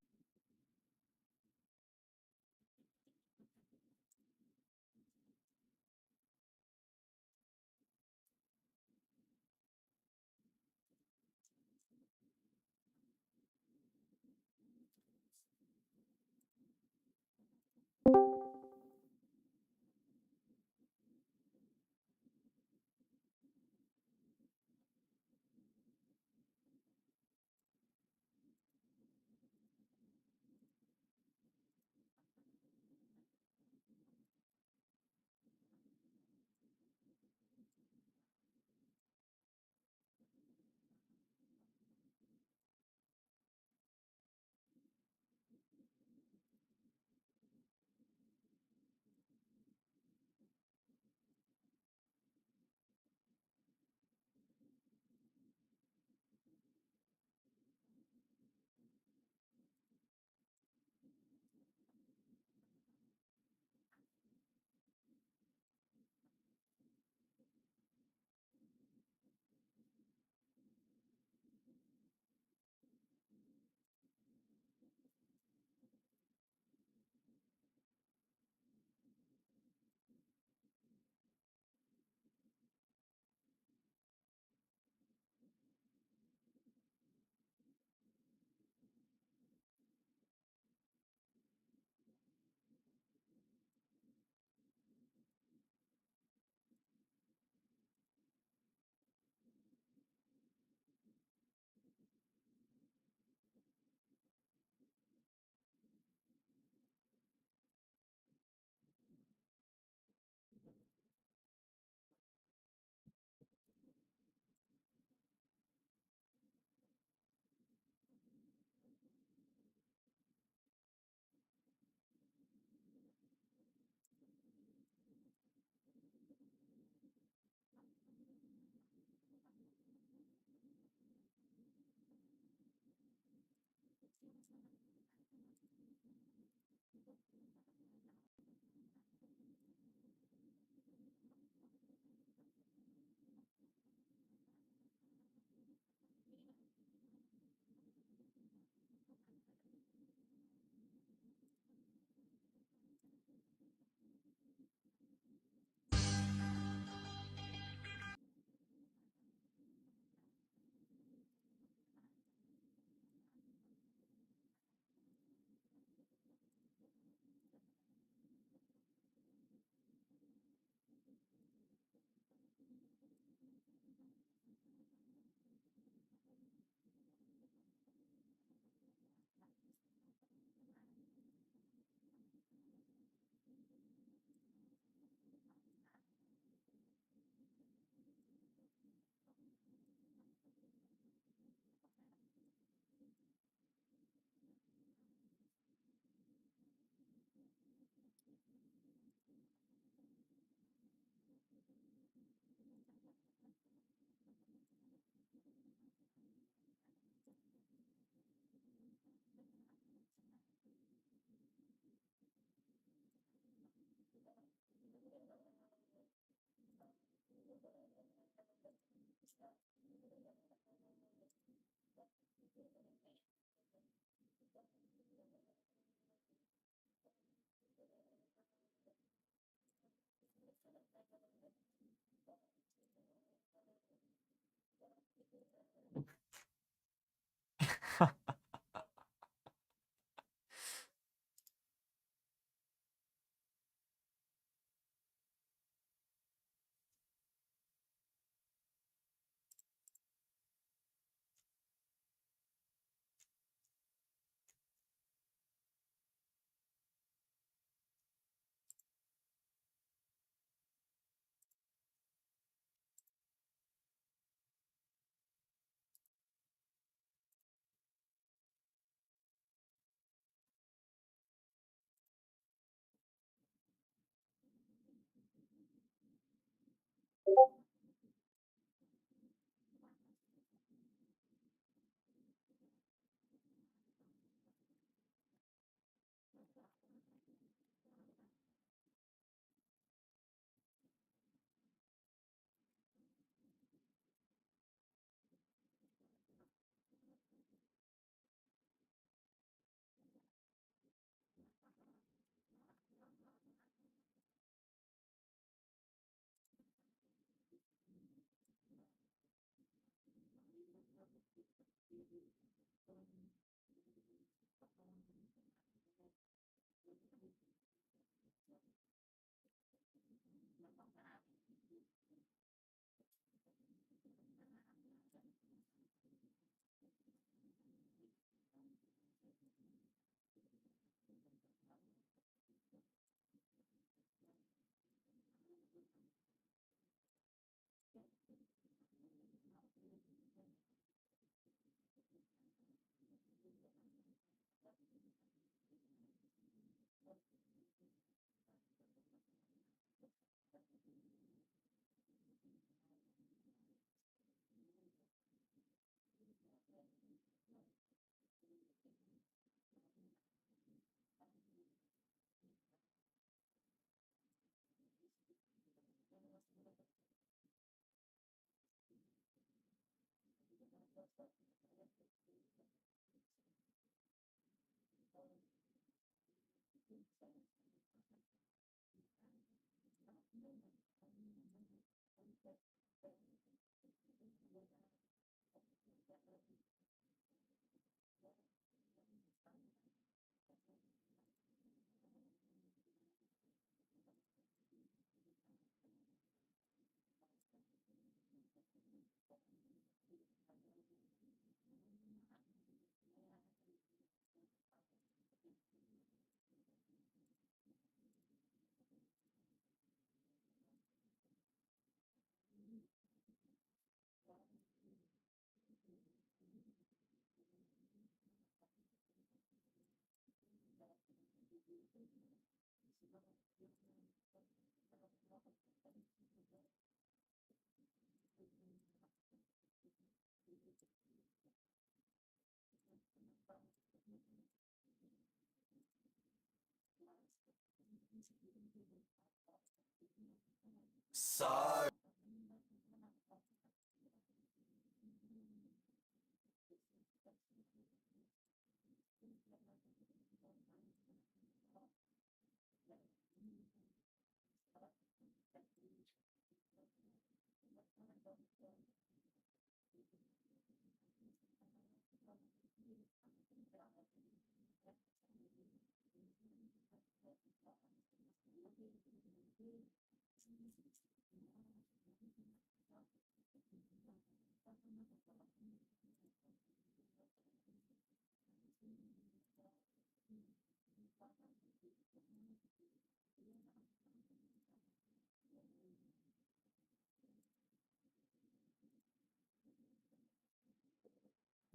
Sorry.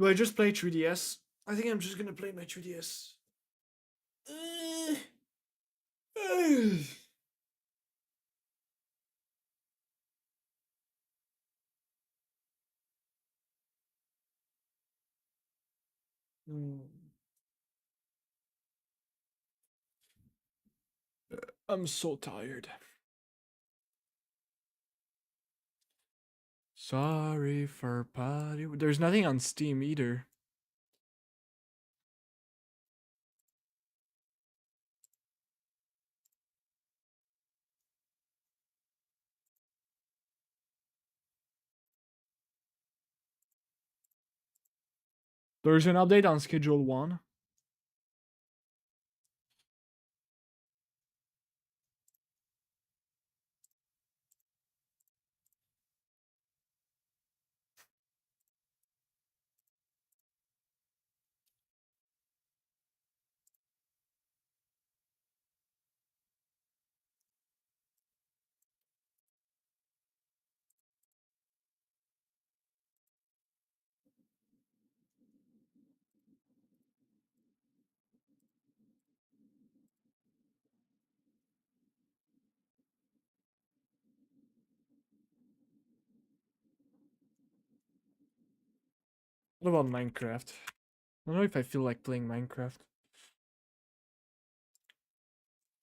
Do I just play 3DS? I think I'm just gonna play my 3DS. I'm so tired. Sorry for potty. There's nothing on Steam either. There's an update on Schedule 1. What about Minecraft? I don't know if I feel like playing Minecraft.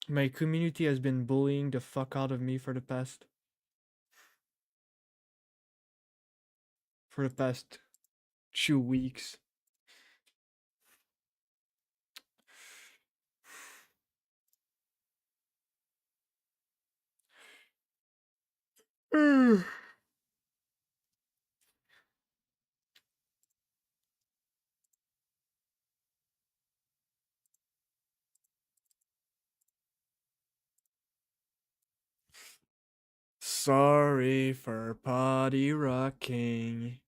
My community has been bullying the fuck out of me for the past 2 weeks. Sorry for potty rocking.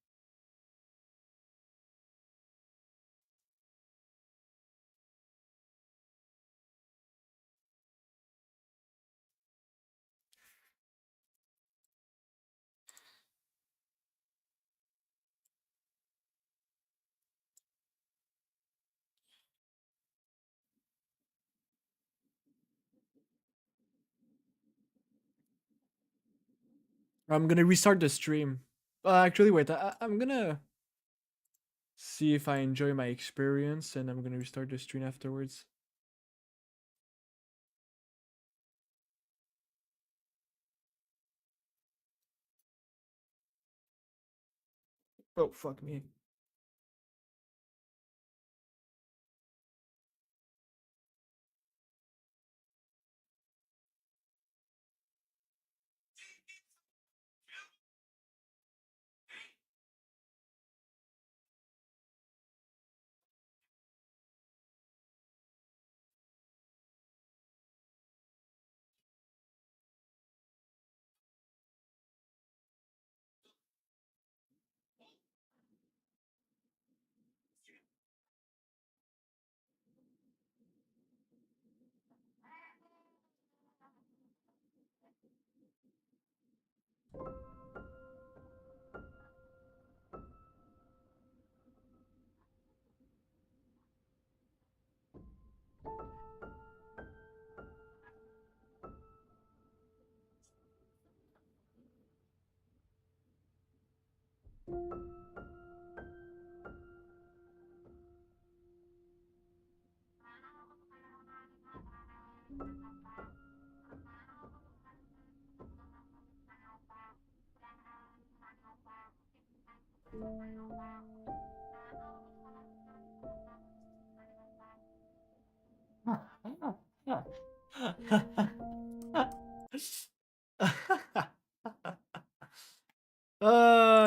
I'm gonna restart the stream. Actually, wait. I'm gonna see if I enjoy my experience, and I'm gonna restart the stream afterwards. Oh, fuck me.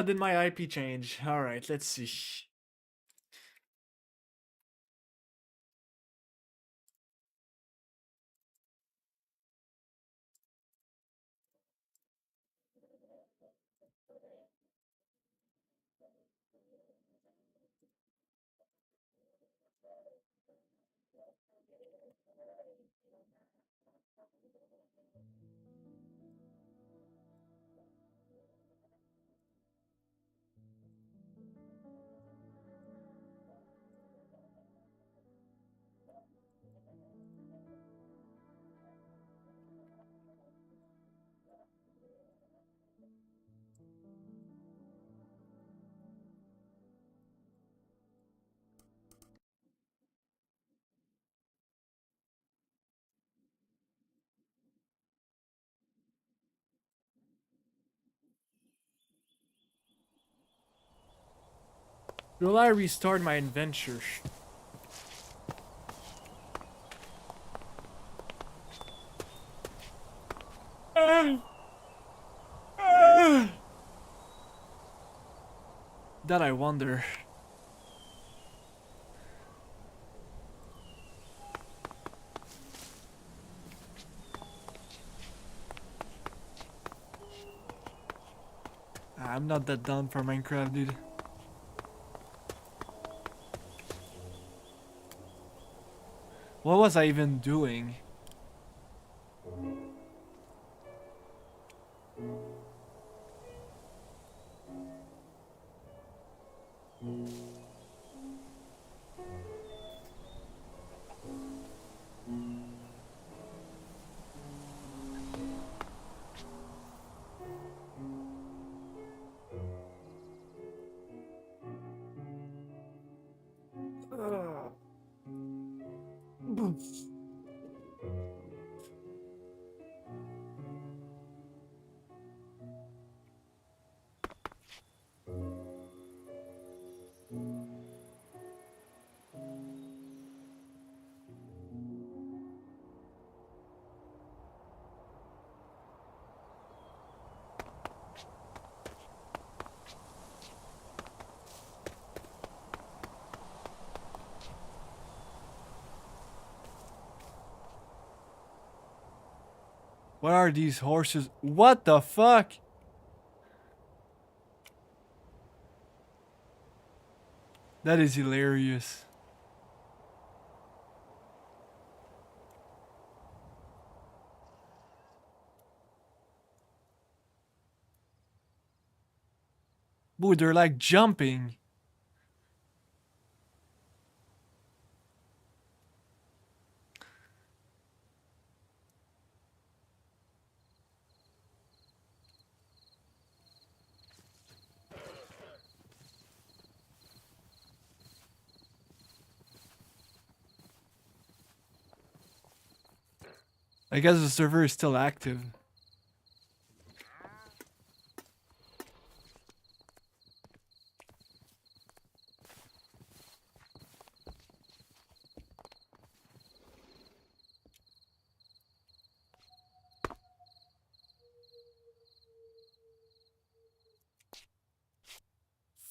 Did my IP change? Alright, let's see. Will I restart my adventure? That I wonder. I'm not that down for Minecraft, dude. What was I even doing? What are these horses? What the fuck? That is hilarious. Boo, they're like jumping. I guess the server is still active.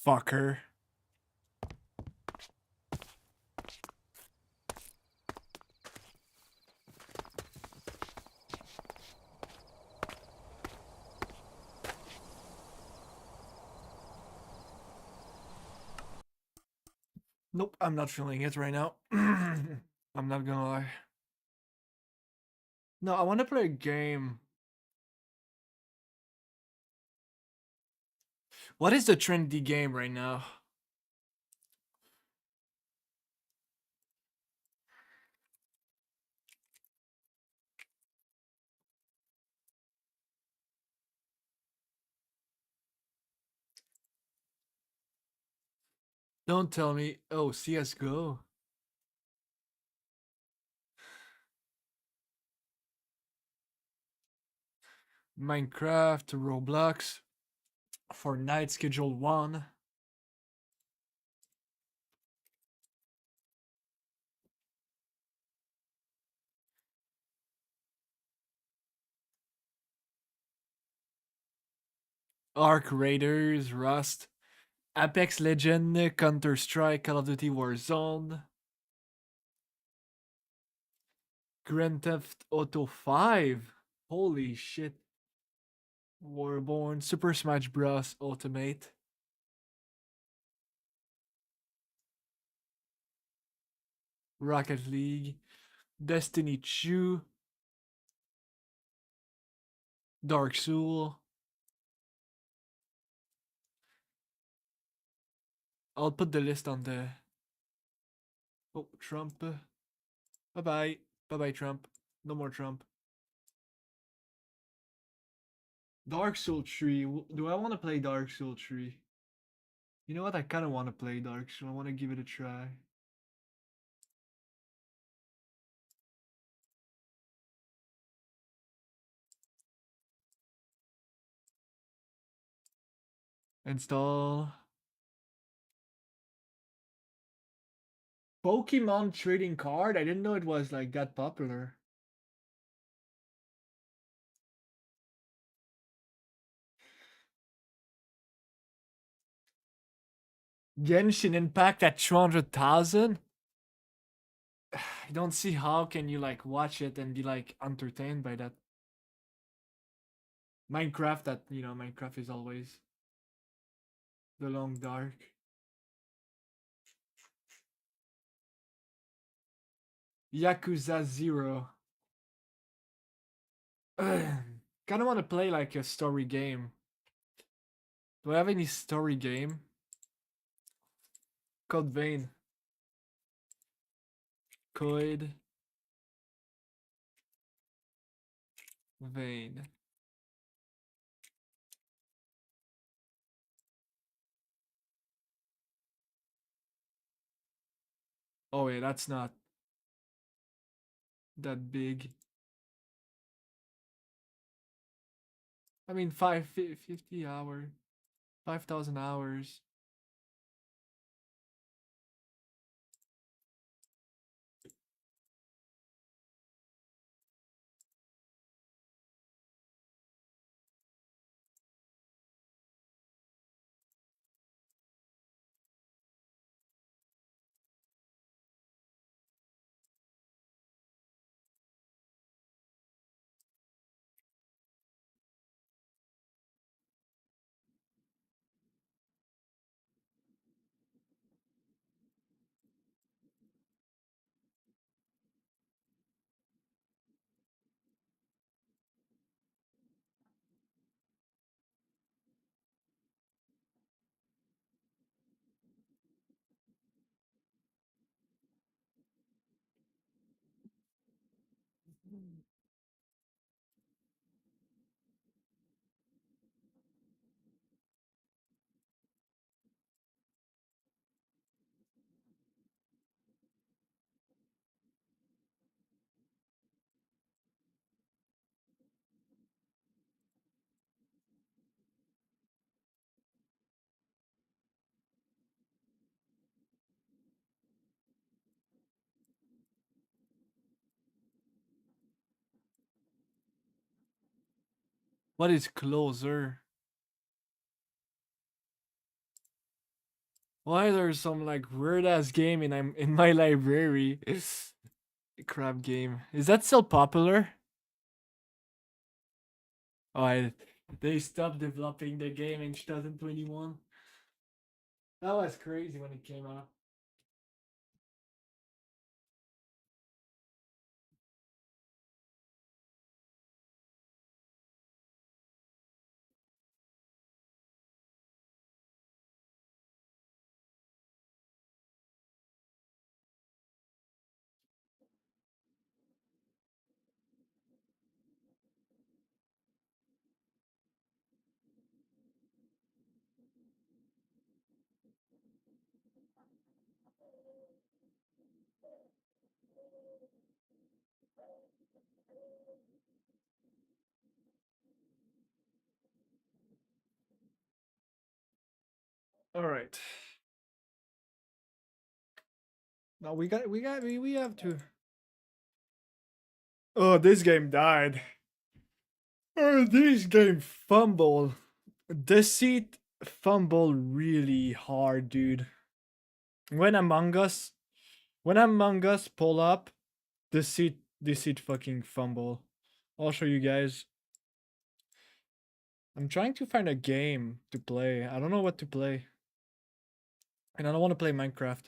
Fucker. Nope, I'm not feeling it right now. I'm not gonna lie. No, I want to play a game. What is the trendy game right now? Don't tell me. Oh, CSGO. Minecraft, Roblox, Fortnite Schedule 1. Arc Raiders, Rust, Apex Legend, Counter-Strike, Call of Duty Warzone, Grand Theft Auto 5. Holy shit. Warborn, Super Smash Bros. Ultimate. Rocket League, Destiny 2, Dark Soul. I'll put the list on the... Oh, Trump. Bye-bye. Bye-bye, Trump. No more Trump. Dark Soul 3. Do I want to play Dark Soul 3? You know what? I kind of want to play Dark Soul. I want to give it a try. Install. Pokemon trading card? I didn't know it was like that popular. Genshin Impact at 200,000? I don't see how can you like watch it and be like entertained by that. Minecraft, that, you know, Minecraft is always the long dark. Yakuza 0. Kinda wanna play like a story game. Do I have any story game? Code Vein. Code Vein. Oh wait, that's not that big. I mean, 50 hours. 5,000 hours. What is closer? Why there's some like weird ass game in my library? Crap game. Is that still popular? Oh, they stopped developing the game in 2021. That was crazy when it came out. All right. Now we have to. Oh, this game died. Oh, this game fumble. Deceit fumble really hard, dude. When Among Us, pull up, deceit fucking fumble. I'll show you guys. I'm trying to find a game to play. I don't know what to play. And I don't want to play Minecraft.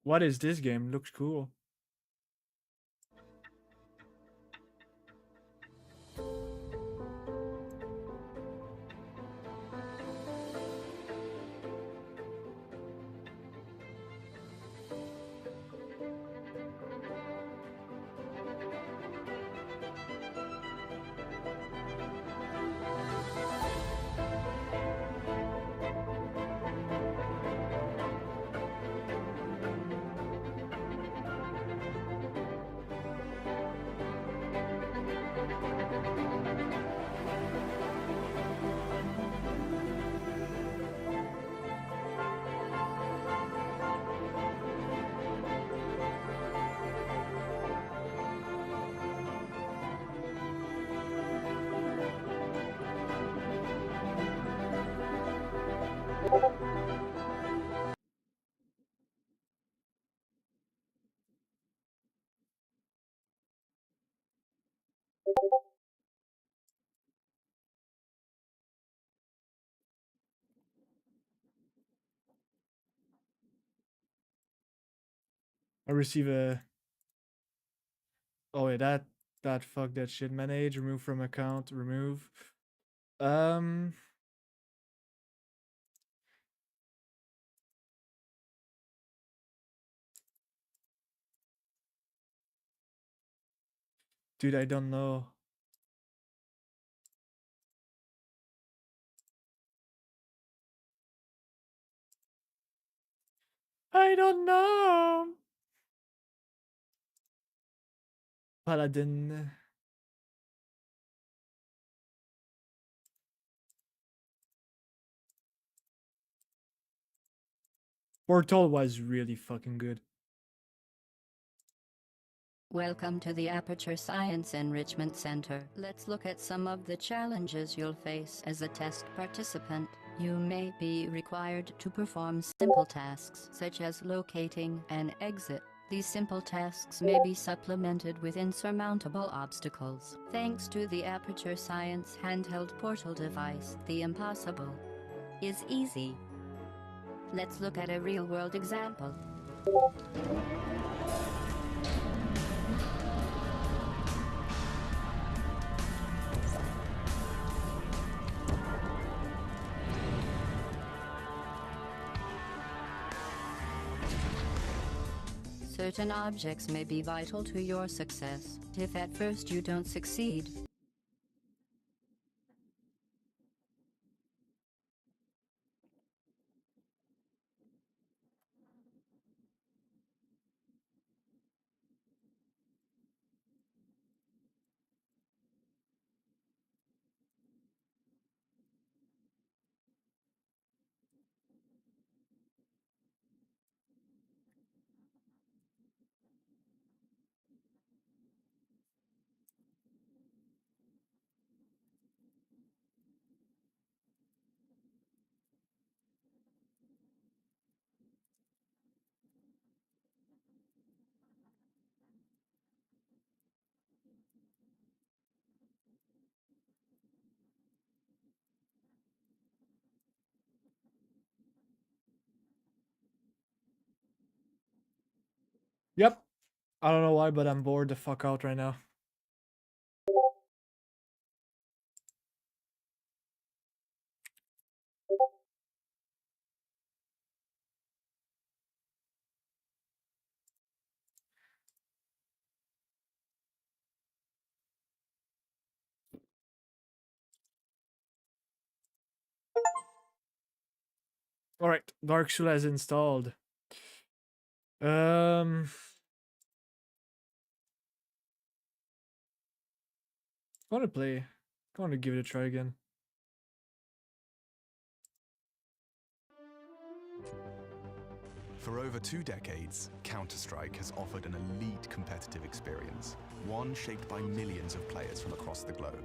What is this game? Looks cool. I receive a. Oh wait, that fuck that shit. Manage, remove from account, remove. Dude, I don't know. I don't know. Paladin. Portal was really fucking good. Welcome to the Aperture Science Enrichment Center. Let's look at some of the challenges you'll face as a test participant. You may be required to perform simple tasks, such as locating an exit. These simple tasks may be supplemented with insurmountable obstacles. Thanks to the Aperture Science handheld portal device, the impossible is easy. Let's look at a real-world example. Certain objects may be vital to your success. If at first you don't succeed, Yep. I don't know why, but I'm bored the fuck out right now. Alright, Dark Soul has installed. I wanna play. I wanna give it a try again. For over 2 decades, Counter-Strike has offered an elite competitive experience, one shaped by millions of players from across the globe.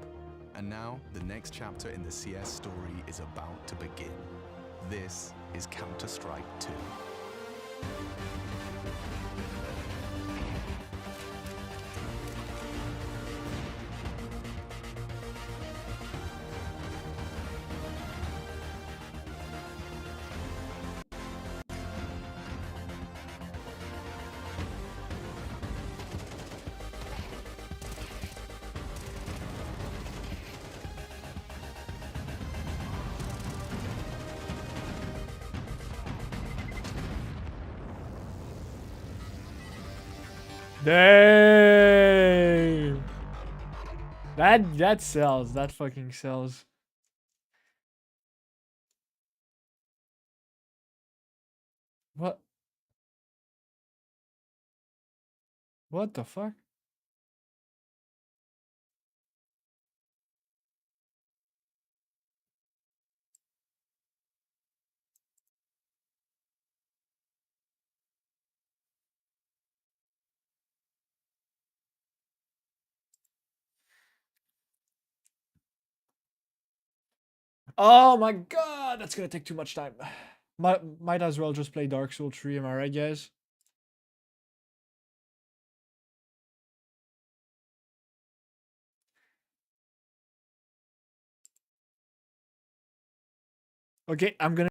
And now, the next chapter in the CS story is about to begin. This is Counter-Strike 2. Dang! That sells. That fucking sells. What? What the fuck? Oh my god, that's gonna take too much time. Might as well just play Dark Souls 3, am I right, guys? Okay, I'm gonna